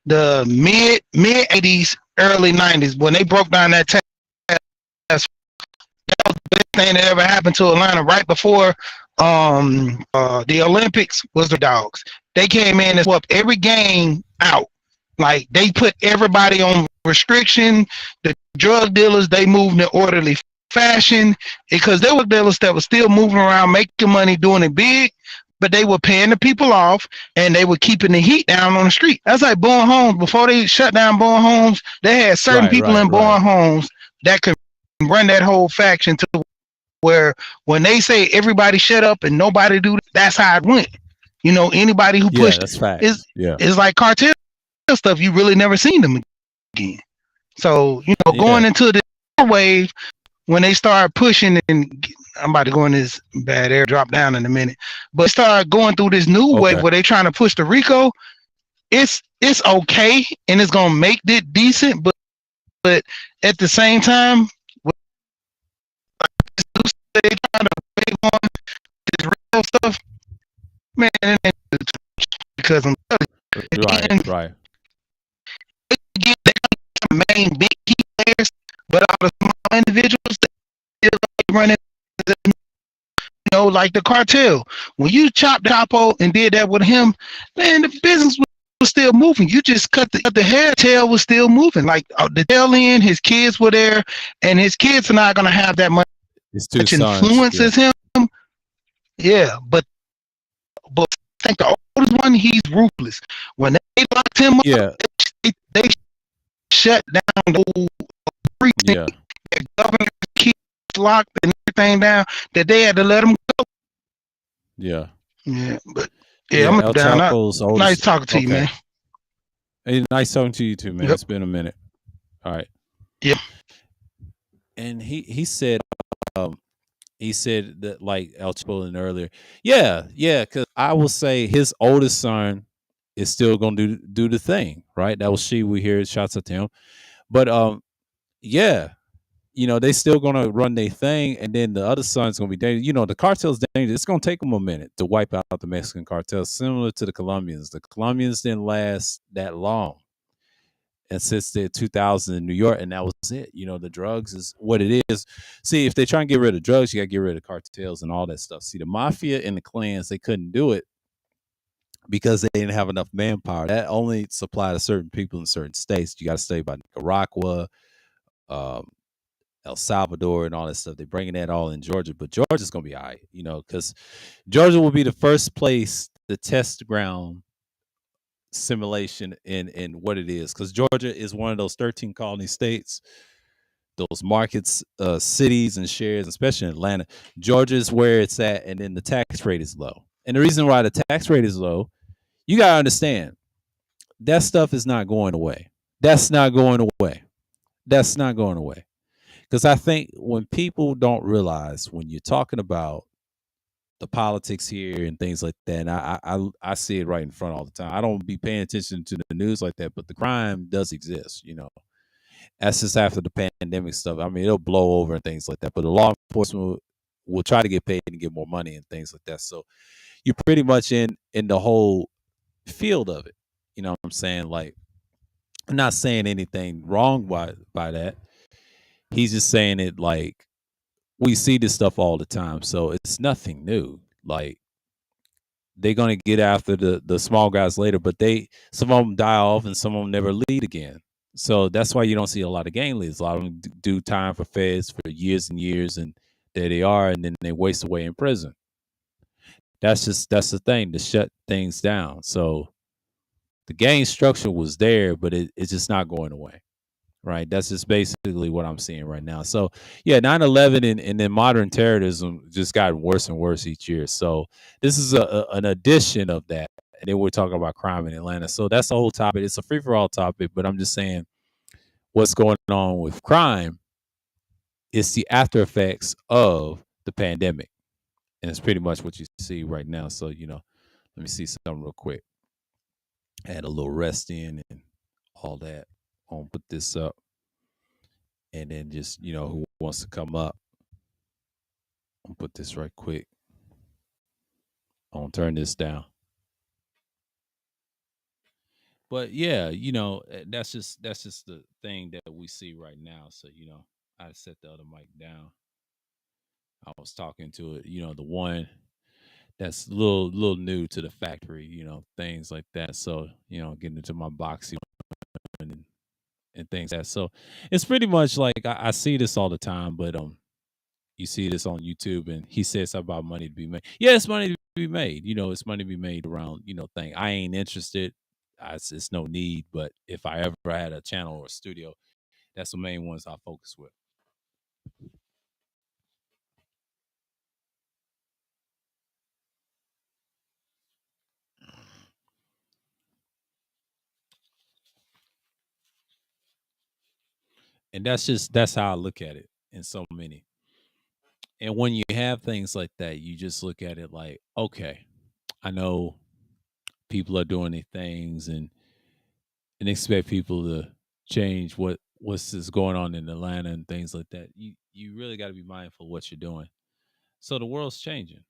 the mid 80s, early 90s when they broke down that task. That was the best thing that ever happened to Atlanta right before the Olympics was the dogs. They came in and swept every game out. Like they put everybody on restriction. The drug dealers, they moved in orderly fashion because there were dealers that were still moving around making money doing it big, but they were paying the people off and they were keeping the heat down on the street. That's like Bowen Homes. Before they shut down Bowen Homes, they had certain Right, people right, in right. Bowen Homes that could run that whole faction to where when they say everybody shut up and nobody do that, that's how it went. You know, anybody who Yeah, pushed that's is facts. Yeah. is like cartel stuff. You really never seen them again. So Yeah. going into the wave when they start pushing and I'm about to go in this bad air drop down in a minute, but start going through this new wave Okay. where they trying to push the Rico. It's okay and it's gonna make it decent, but at the same time, they trying to wave on this real stuff, man. It ain't because I'm Right, again, right. again, they're main big key players, but all the small individuals that still like running, like the cartel. When you chopped Capo and did that with him, man, the business was still moving. You just cut the hair, tail was still moving. Like the tail end, his kids were there, and his kids are not gonna have that much His two sons. influence Yeah. as him. Yeah, but I think the oldest one, he's ruthless. When they locked him up. Yeah, They shut down the whole precinct. yeah, The governor keeps locked and everything down. That they had to let him go. yeah, Yeah, but yeah, yeah. I'm El down. Chapo's Nice oldest. talking to you, man. Okay. Hey, nice talking to you too, man. Yep. It's been a minute. All right. Yep. And um he said that like El Chapo and earlier. Yeah, yeah, because I will say his oldest son is still gonna do the thing, right? That was she we hear shots at him. But yeah, they still gonna run their thing, and then the other son's gonna be dangerous. The cartel's dangerous. It's gonna take them a minute to wipe out the Mexican cartel, similar to the Colombians. The Colombians didn't last that long, and since the 2000 in New York, and that was it. The drugs is what it is. See, if they try and get rid of drugs, you got to get rid of cartels and all that stuff. See, the mafia and the clans, they couldn't do it because they didn't have enough manpower. That only supplied to certain people in certain states. You got to stay by Nicaragua, um, El Salvador, and all that stuff. They're bringing that all in Georgia, but Georgia's gonna be all right, because Georgia will be the first place to test the ground simulation in what it is, because Georgia is one of those 13 colony states, those markets, cities and shares, especially in Atlanta. Georgia is where it's at, and then the tax rate is low. And the reason why the tax rate is low, you gotta understand that stuff is not going away. That's not going away. That's not going away. Because I think when people don't realize when you're talking about the politics here and things like that. And I see it right in front all the time. I don't be paying attention to the news like that, but the crime does exist. That's just after the pandemic stuff. I mean, it'll blow over and things like that. But the law enforcement will try to get paid and get more money and things like that. So you're pretty much in the whole field of it. You know what I'm saying? Like, I'm not saying anything wrong by that. He's just saying it like we see this stuff all the time. So it's nothing new. Like, they're gonna get after the small guys later, but some of them die off and some of them never lead again. So that's why you don't see a lot of gang leaders. A lot of them do time for feds for years and years, and there they are, and then they waste away in prison. That's the thing to shut things down. So the gang structure was there, but it's just not going away. Right. That's just basically what I'm seeing right now. So yeah, 9/11 and then modern terrorism just gotten worse and worse each year. So this is an addition of that. And then we're talking about crime in Atlanta. So that's the whole topic. It's a free for all topic, but I'm just saying what's going on with crime is the after effects of the pandemic. And it's pretty much what you see right now. So, let me see something real quick. I had a little rest in and all that. I'll put this up. And then just, who wants to come up? I'll put this right quick. I'll turn this down. But yeah, that's just the thing that we see right now. So, I set the other mic down. I was talking to it, the one that's little new to the factory, things like that. So, getting into my boxing and things like that. So it's pretty much like I see this all the time, but you see this on YouTube, and he says something about money to be made. Yeah, it's money to be made. It's money to be made around, thing. I ain't interested. It's no need. But if I ever had a channel or a studio, that's the main ones I focus with. And that's how I look at it in so many. And when you have things like that, you just look at it like, okay, I know people are doing their things and expect people to change what's just going on in Atlanta and things like that. You really got to be mindful of what you're doing. So the world's changing.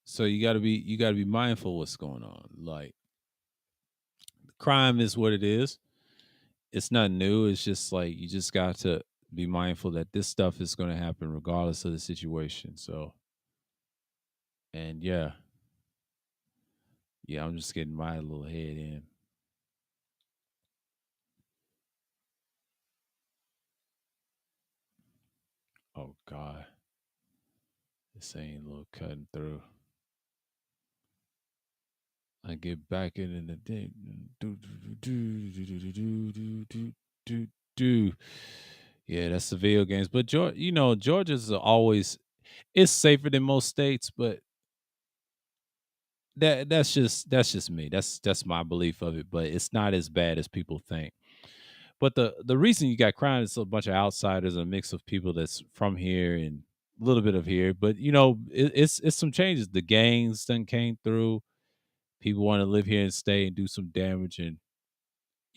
So you got to be mindful of what's going on. Like, crime is what it is. It's not new. It's just like you just got to be mindful that this stuff is going to happen regardless of the situation. So, and yeah, I'm just getting my little head in. Oh God, this ain't a little cutting through. I get back in the day. Do, do, do, do, do, do, do, do, do, do. Yeah, that's the video games. But Georgia, Georgia's always it's safer than most states, but that's just me. That's my belief of it. But it's not as bad as people think. But the reason you got crime is a bunch of outsiders, a mix of people that's from here and a little bit of here. But it's some changes. The gangs done came through. People want to live here and stay and do some damage, and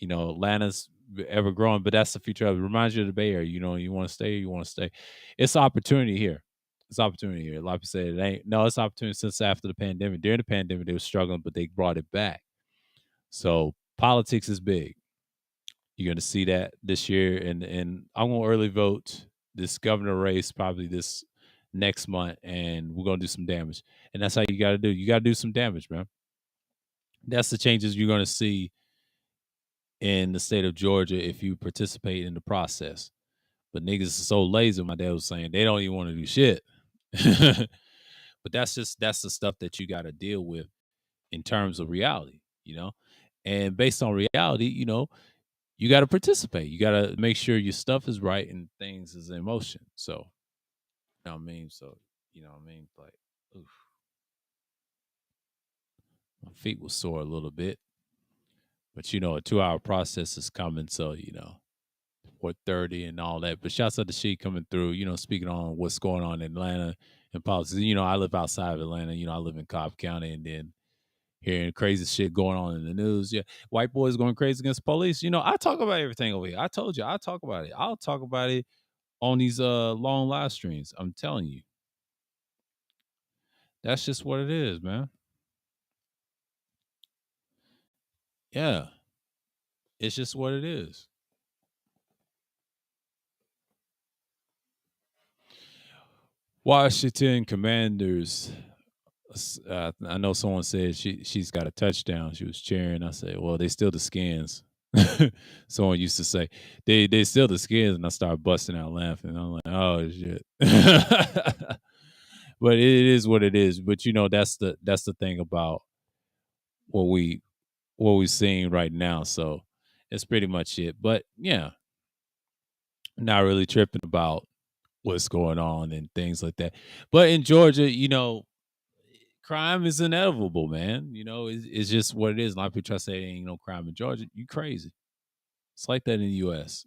Atlanta's ever growing. But that's the future of it. Reminds you of the Bay Area. You want to stay, you want to stay. It's opportunity here. It's opportunity here. A lot of people say it ain't. No, it's opportunity since after the pandemic. During the pandemic, they were struggling, but they brought it back. So politics is big. You're going to see that this year, and I'm going to early vote this governor race probably this next month, and we're going to do some damage. And that's how you got to do. You got to do some damage, man. That's the changes you're going to see in the state of Georgia if you participate in the process. But niggas are so lazy. My dad was saying they don't even want to do shit. But that's the stuff that you got to deal with in terms of reality. And based on reality, you got to participate. You got to make sure your stuff is right and things is in motion. So, you know what I mean? So, you know what I mean? Like, oof, my feet will sore a little bit, but a 2-hour process is coming. So, 4:30 and all that. But shouts out to she coming through, speaking on what's going on in Atlanta and politics. I live outside of Atlanta. I live in Cobb County, and then hearing crazy shit going on in the news. Yeah, white boys going crazy against police. I talk about everything over here. I told you, I talk about it. I'll talk about it on these long live streams. I'm telling you, that's just what it is, man. Yeah, it's just what it is. Washington Commanders. I know someone said she's got a touchdown. She was cheering. I said, well, they still the Skins. Someone used to say they still the Skins, and I started busting out laughing. I'm like, oh shit. But it is what it is. But that's the thing about what we're seeing right now. So it's pretty much it. But yeah, not really tripping about what's going on and things like that. But in Georgia, crime is inevitable, man. It's just what it is. A lot of people try to say ain't no crime in Georgia. You crazy. It's like that in the US.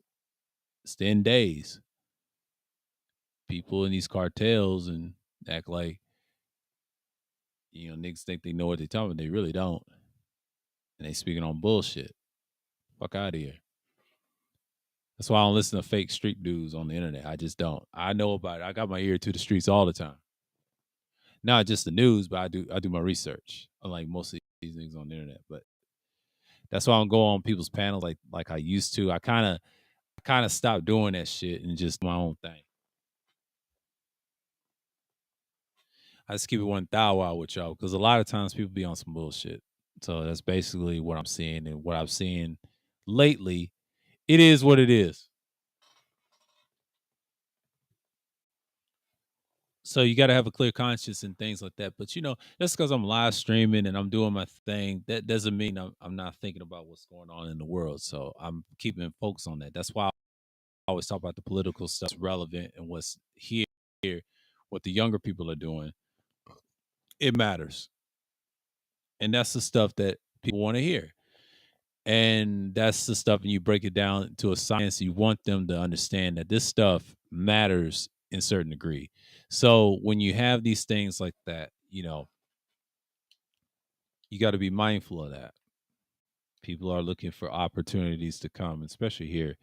It's 10 days. People in these cartels and act like, niggas think they know what they're talking about. They really don't. And they speaking on bullshit. Fuck out of here. That's why I don't listen to fake street dudes on the internet. I just don't. I know about it. I got my ear to the streets all the time. Not just the news, but I do my research. Unlike most of these things on the internet. But that's why I don't go on people's panels like I used to. I kind of stopped doing that shit and just do my own thing. I just keep it 1,000 with y'all because a lot of times people be on some bullshit. So that's basically what I'm seeing, and what I've seen lately. It is what it is. So you got to have a clear conscience and things like that. But that's because I'm live streaming and I'm doing my thing. That doesn't mean I'm not thinking about what's going on in the world. So I'm keeping focus on that. That's why I always talk about the political stuff relevant and what's here, what the younger people are doing. It matters. And that's the stuff that people want to hear. And that's the stuff, and you break it down to a science, you want them to understand that this stuff matters in certain degree. So when you have these things like that, you got to be mindful of that. People are looking for opportunities to come, especially here.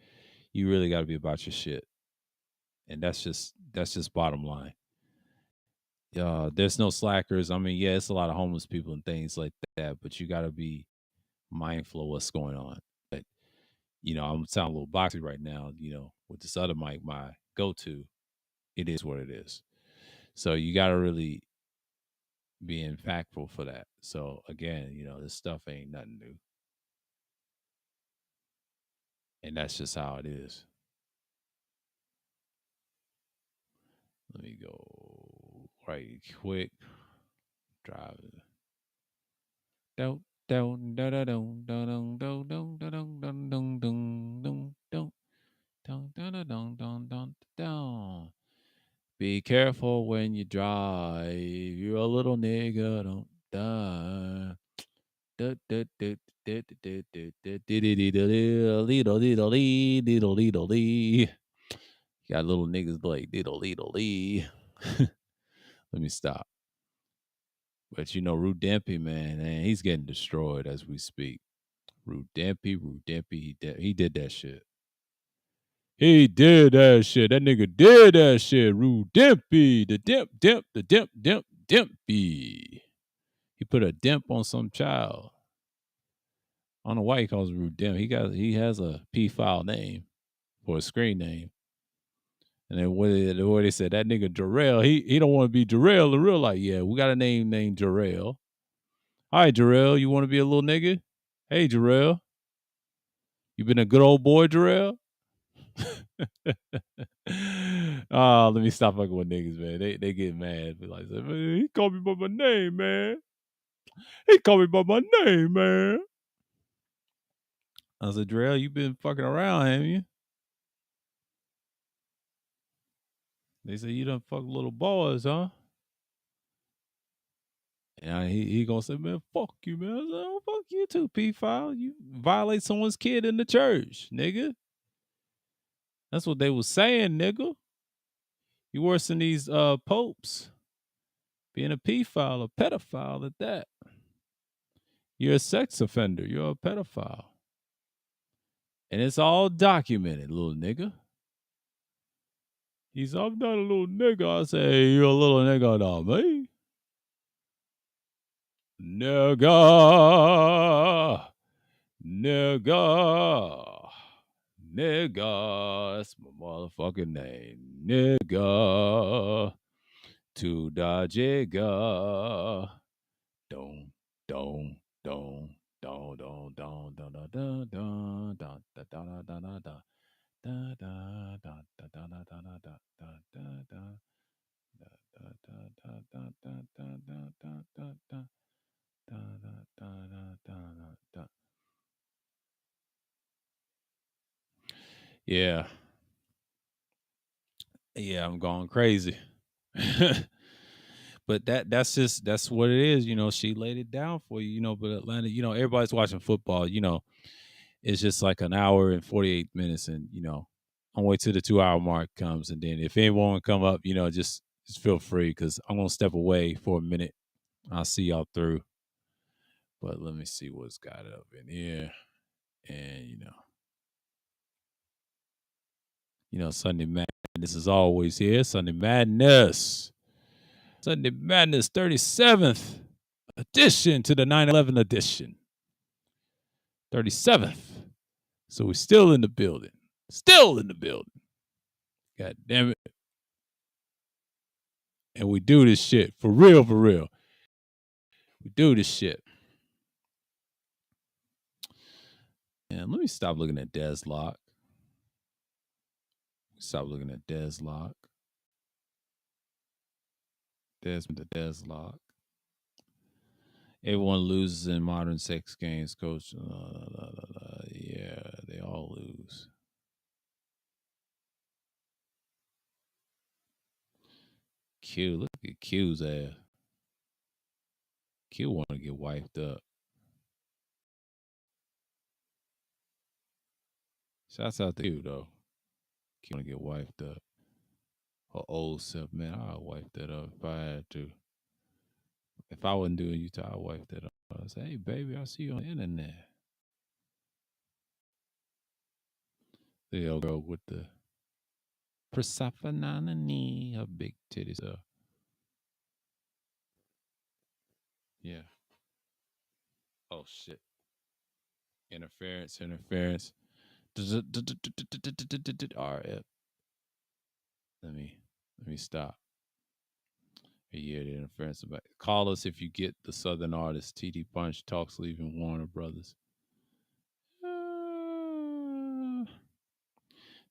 You really got to be about your shit. And that's just bottom line. There's no slackers. I mean, yeah, it's a lot of homeless people and things like that, but you got to be mindful of what's going on. But I'm sounding a little boxy right now. With this other mic, my go-to, it is what it is. So you got to really be impactful for that. So again, this stuff ain't nothing new, and that's just how it is. Let me go right quick. Driving. Don't Dun, dun, dun, dun, dun, dun, dun, dun, dun, dun, dun, dun, dun, dun. Dun, dun, dun, dun, dun, dun, dun. Be careful when you drive. You're a little nigga. Don't die. Got little niggas like diddle diddle dee. Let me stop. But you know, Rude Dempy, man, he's getting destroyed as we speak. Rude Dempy, he did that shit. He did that shit. That nigga did that shit. Rude Dempy, the Dempy. He put a dimp on some child. I don't know why he calls it Rude Demp. He has a P file name for a screen name. And then the way they said that nigga Jarrell, he don't want to be Jarrell in real life. Yeah, we got a name named Jarrell. All right, Jarrell, you want to be a little nigga? Hey, Jarrell, you been a good old boy, Jarrell? Oh, let me stop fucking with niggas, man. They get mad. Be like, man, he called me by my name, man. He called me by my name, man. I said, Jarrell, you been fucking around, haven't you? They said you done fuck little boys, huh? And he gonna say, man, fuck you, man. I said, oh, fuck you too, P-File. You violate someone's kid in the church, nigga. That's what they was saying, nigga. You worse than these popes. Being a P-File, a pedophile at that. You're a sex offender. You're a pedophile. And it's all documented, little nigga. He's, I'm not a little nigga. I say, hey, you're a little nigga, not me. Nigga. Nigga. Nigga. That's my motherfucking name. Nigga. To the jigga. Don't, don't, don't. Don don don don don don don don don don don don don. Da da da da da da da da da da da. Yeah. Yeah, I'm going crazy. But that's what it is, you know, she laid it down for you, you know, but Atlanta, you know, everybody's watching football, you know, it's just like an hour and 48 minutes and, you know, I'm wait till the 2 hour mark comes and then if anyone come up, you know, just feel free because I'm gonna step away for a minute. I'll see y'all through. But let me see what's got up in here. And Sunday Madness is always here. Sunday Madness. Sunday Madness 37th edition to the 9/11 edition. 37th. So we're still in the building. Still in the building. God damn it. And we do this shit. For real, for real. We do this shit. And let me stop looking at Deslock. Stop looking at Deslock. Deslock. Everyone loses in modern sex games, coach. Yeah, they all lose. Q, look at Q's ass. Q want to get wiped up. Shouts out to you though. Q want to get wiped up. Her old self, man, I'll wipe that up if I had to. If I wasn't doing you, I'd wipe that up. I'd say, hey, baby, I see you on the internet. The old girl with the Persephone, her big titties up. Yeah. Oh, shit. Interference. RF. Let me stop. Yeah, the interference. Call us if you get the Southern artist. TD Punch, Talks Leaving Warner Brothers.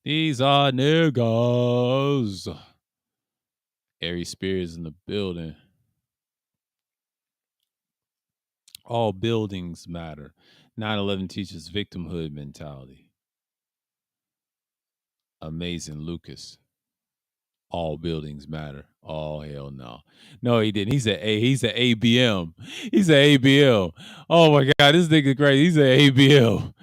These are niggas. Ari Spears in the building. All buildings matter. 9/11 teaches victimhood mentality. Amazing Lucas. All buildings matter. Oh hell no. No, he didn't. He's a ABM. He's a ABL. Oh my god, this nigga crazy. He's a ABL.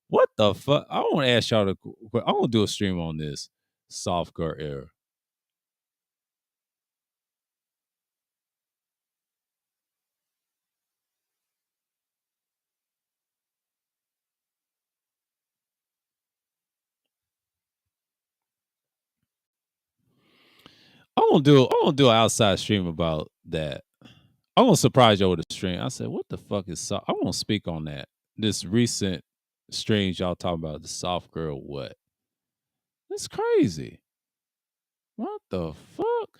What the fuck? I want to ask y'all I want to do a stream on this software era. I want to do an outside stream about that. I'm gonna surprise y'all with a stream. I said, what the fuck is I want to speak on that. This recent streams y'all talking about the soft girl what? It's crazy. What the fuck?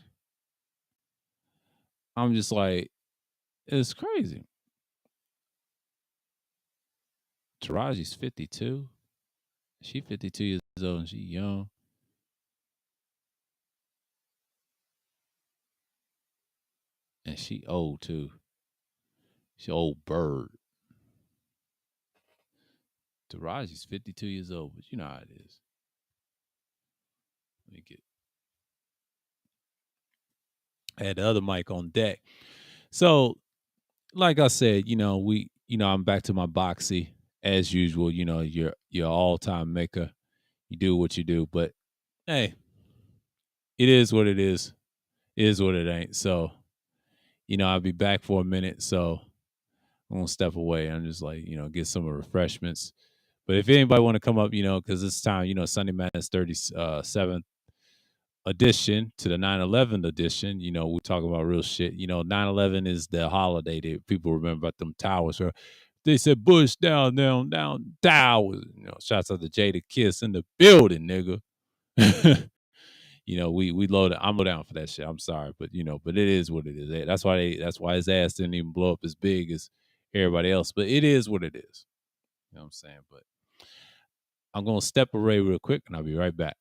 I'm just like, it's crazy. Taraji's 52. She 52 years old and she young. And she old too. She old bird. Taraji's 52 years old, but you know how it is. Let me get I had the other mic on deck. So, like I said, I'm back to my boxy as usual. Your all time maker. You do what you do, but hey, it is what it is. It is what it ain't. So, I'll be back for a minute. So I'm gonna step away. I'm just like, get some refreshments. But if anybody want to come up, because it's time, Sunday Madness 37th edition to the 9/11 edition. We talk about real shit. 9/11 is the holiday that people remember about them towers. Or they said Bush down, towers. Shouts out to Jada Kiss in the building, nigga. We load. I'm low down for that shit. I'm sorry, but it is what it is. That's why his ass didn't even blow up as big as everybody else. But it is what it is. You know what I'm saying? But I'm gonna step away real quick, and I'll be right back.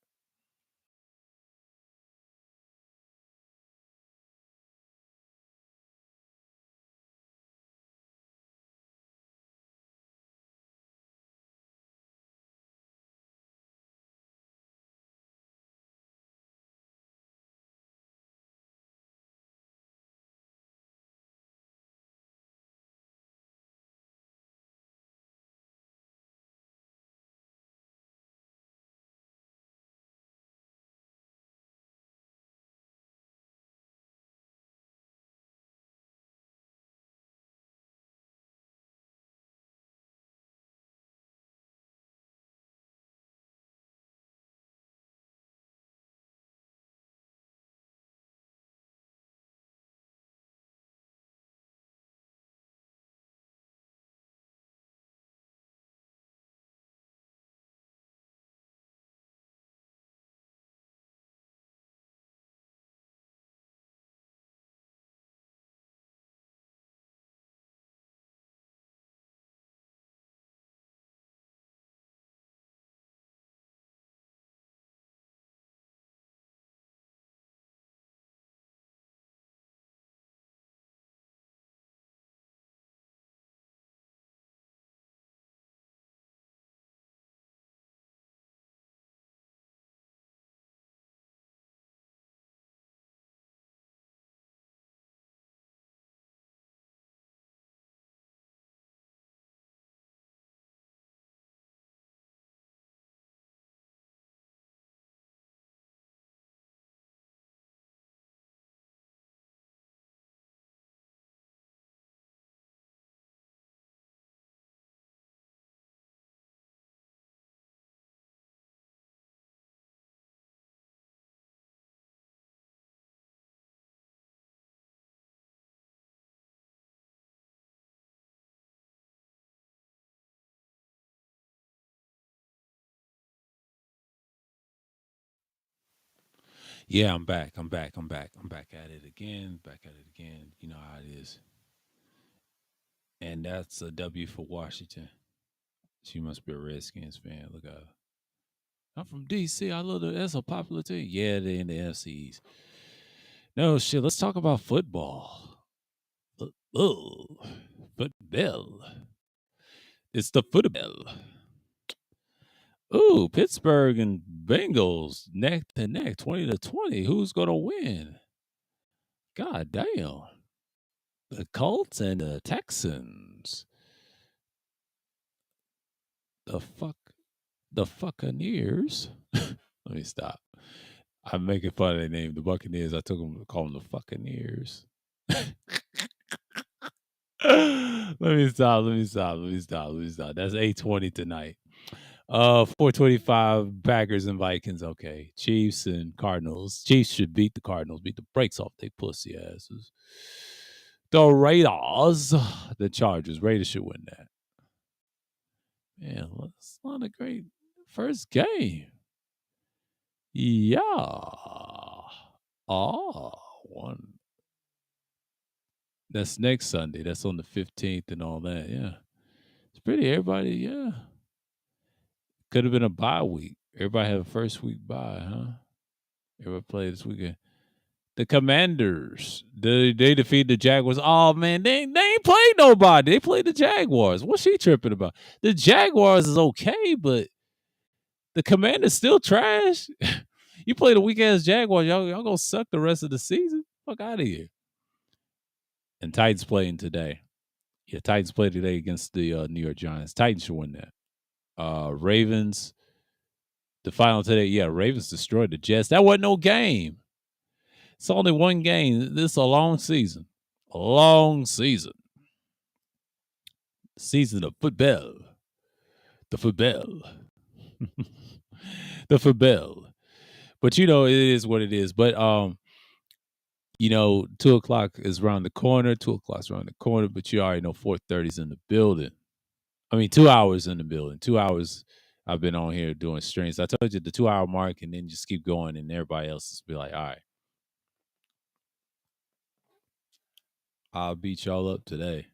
Yeah, I'm back. I'm back. I'm back. I'm back at it again. Back at it again. You know how it is. And that's a W for Washington. She must be a Redskins fan. Look at her. I'm from DC. I love that's a popular team. Yeah, they're in the FCs. No shit. Let's talk about football. Oh, football. It's the football. Ooh, Pittsburgh and Bengals neck to neck, 20-20. Who's gonna win? God damn. The Colts and the Texans. The fuck the Buccaneers. Let me stop. I'm making fun of their name, the Buccaneers. I took them to call them the Buccaneers. Let me stop. That's 8:20 tonight. 4:25 Packers and Vikings. Okay. Chiefs and Cardinals. Chiefs should beat the Cardinals, beat the brakes off their pussy asses. The Raiders, the Chargers. Raiders should win that. Man, it's not a great first game. Yeah. Oh, one. That's next Sunday. That's on the 15th and all that. Yeah. It's pretty. Everybody, yeah. Could have been a bye week. Everybody had a first week bye, huh? Everybody played this weekend. The Commanders, they defeated the Jaguars. Oh man, they ain't played nobody. They played the Jaguars. What's she tripping about? The Jaguars is okay, but the Commanders still trash. You play the weak ass Jaguars, y'all gonna suck the rest of the season. Fuck out of here. And Titans playing today. Yeah, Titans play today against the New York Giants. Titans should win that. Ravens, the final today. Yeah, Ravens destroyed the Jets. That wasn't no game. It's only one game. This is a long season. A long season. Season of football. The football. The football. But it is what it is. But 2:00 is around the corner. 2:00's around the corner, but you already know 4:30 is in the building. I mean, 2 hours in the building. 2 hours I've been on here doing streams. I told you the 2 hour mark, and then just keep going, and everybody else just be like, all right, I'll beat y'all up today.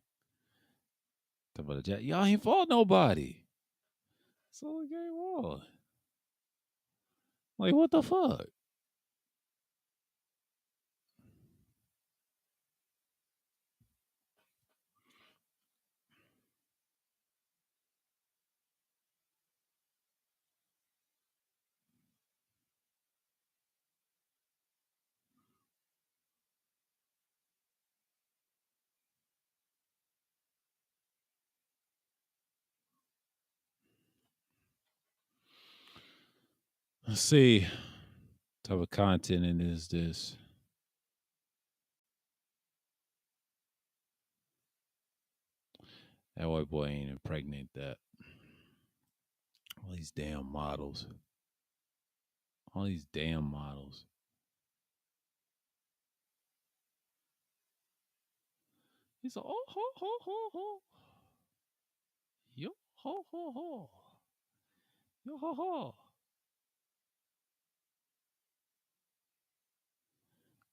Y'all ain't fought nobody. So the game was. Like, what the fuck? Let's see. What type of content in is this? That white boy ain't impregnate that. All these damn models. All these damn models. He's like, oh, ho, ho, ho, ho. Yo, ho, ho, ho. Yo, ho, ho.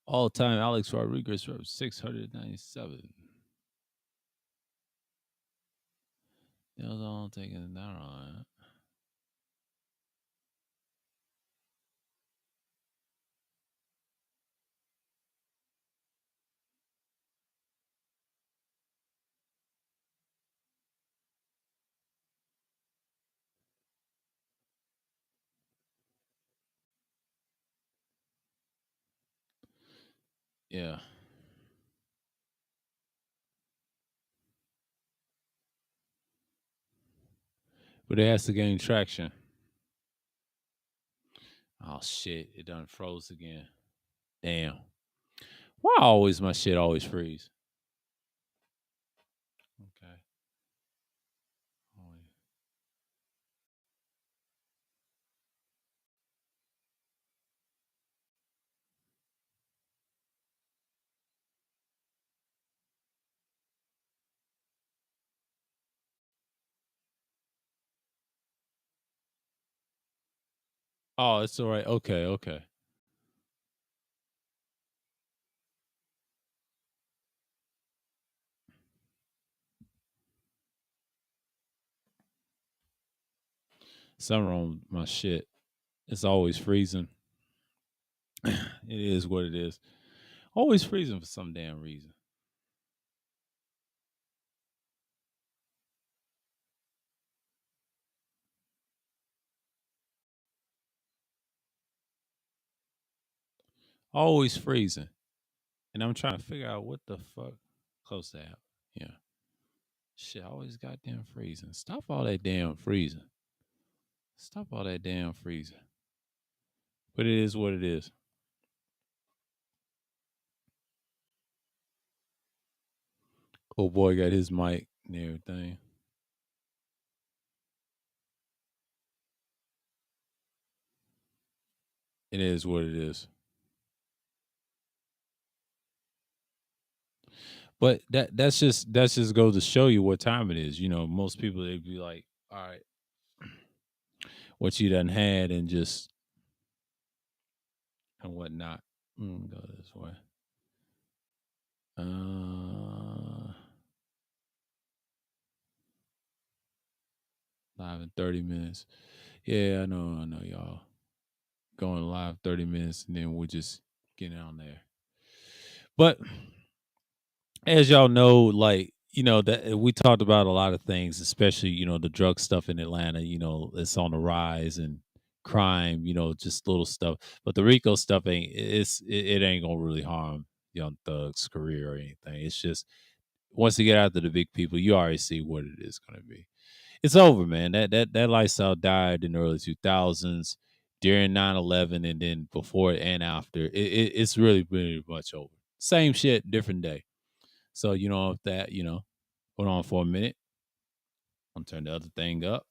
All time Alex Rodriguez from 697. That was all taking that on. Yeah. But it has to gain traction. Oh shit. It done froze again. Damn. Why always my shit always freeze? Okay. Oh, it's all right. Okay, okay. Something wrong with my shit. It's always freezing. It is what it is. Always freezing for some damn reason. always freezing. And I'm trying to figure out what the fuck. Close that. Yeah. Shit, always goddamn freezing. Stop all that damn freezing. Stop all that damn freezing. But it is what it is. Old boy got his mic and everything. It is what it is. But that's just goes to show you what time it is. You know, most people they'd be like, all right, what you done had and just and whatnot. Go this way. 5 and 30 minutes. Yeah, I know, y'all. Going live 30 minutes and then we'll just get on there. But as y'all know, like, that we talked about a lot of things, especially, the drug stuff in Atlanta, it's on the rise and crime, just little stuff. But the Rico stuff it ain't gonna really harm Young Thug's career or anything. It's just once you get out to the big people, you already see what it is gonna be. It's over, man. That lifestyle died in the early 2000s during 9/11, and then before and after. It's really pretty much over. Same shit, different day. So, if that, hold on for a minute. I'm turn the other thing up.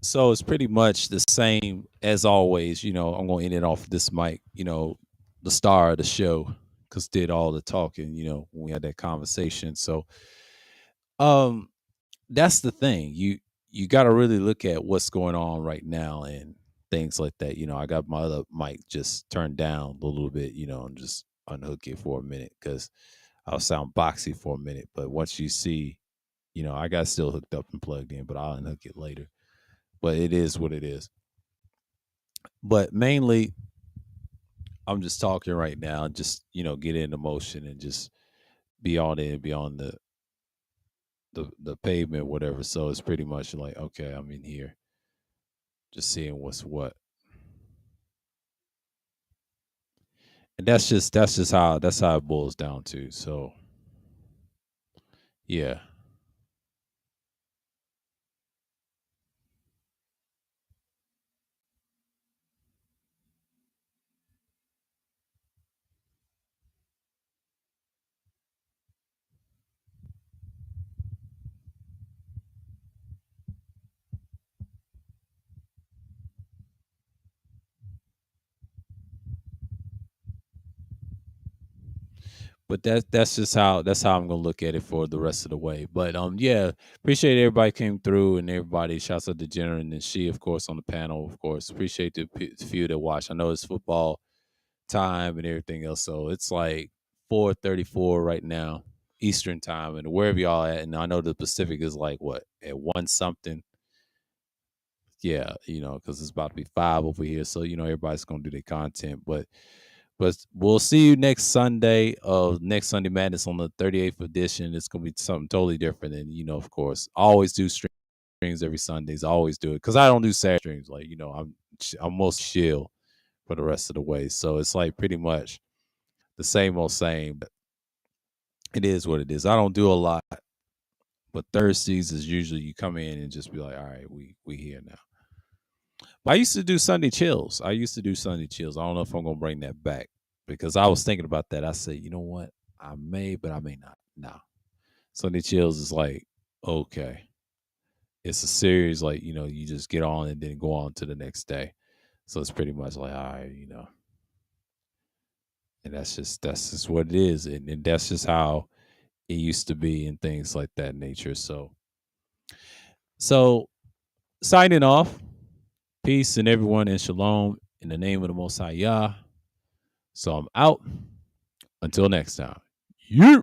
So it's pretty much the same as always. I'm going to end it off with this mic, the star of the show, because did all the talking, when we had that conversation. So, um, that's the thing. You got to really look at what's going on right now and things like that. I got my other mic just turned down a little bit, and just unhook it for a minute because I'll sound boxy for a minute. But once you see, I got still hooked up and plugged in, but I'll unhook it later. But it is what it is. But mainly, I'm just talking right now, just get into motion and just be on it and be on the pavement, whatever. So it's pretty much like, okay, I'm in here, just seeing what's what. And that's how it boils down to. So yeah. But that's how I'm gonna look at it for the rest of the way. But yeah, appreciate everybody came through and everybody. Shouts out to Jenner and then she, of course, on the panel. Of course, appreciate the few that watch. I know it's football time and everything else, so it's like 4:34 right now Eastern time, and wherever y'all at. And I know the Pacific is like what at one something. Yeah, because it's about to be 5 over here. So everybody's gonna do their content, but we'll see you next Sunday. Next Sunday Madness on the 38th edition. It's gonna be something totally different. And of course, I always do streams every Sundays. I always do it because I don't do Saturday streams. Like I'm most chill for the rest of the way. So it's like pretty much the same old same. But it is what it is. I don't do a lot, but Thursdays is usually you come in and just be like, all right, we here now. But I used to do Sunday chills. I don't know if I'm gonna bring that back because I was thinking about that. I said, you know what? I may, but I may not. No. Sunday chills is like, okay. It's a series, like, you just get on and then go on to the next day. So it's pretty much like, all right, and that's just what it is. And that's just how it used to be and things like that nature. So signing off. Peace and everyone and shalom in the name of the Most High Yah. So I'm out. Until next time. Yeah.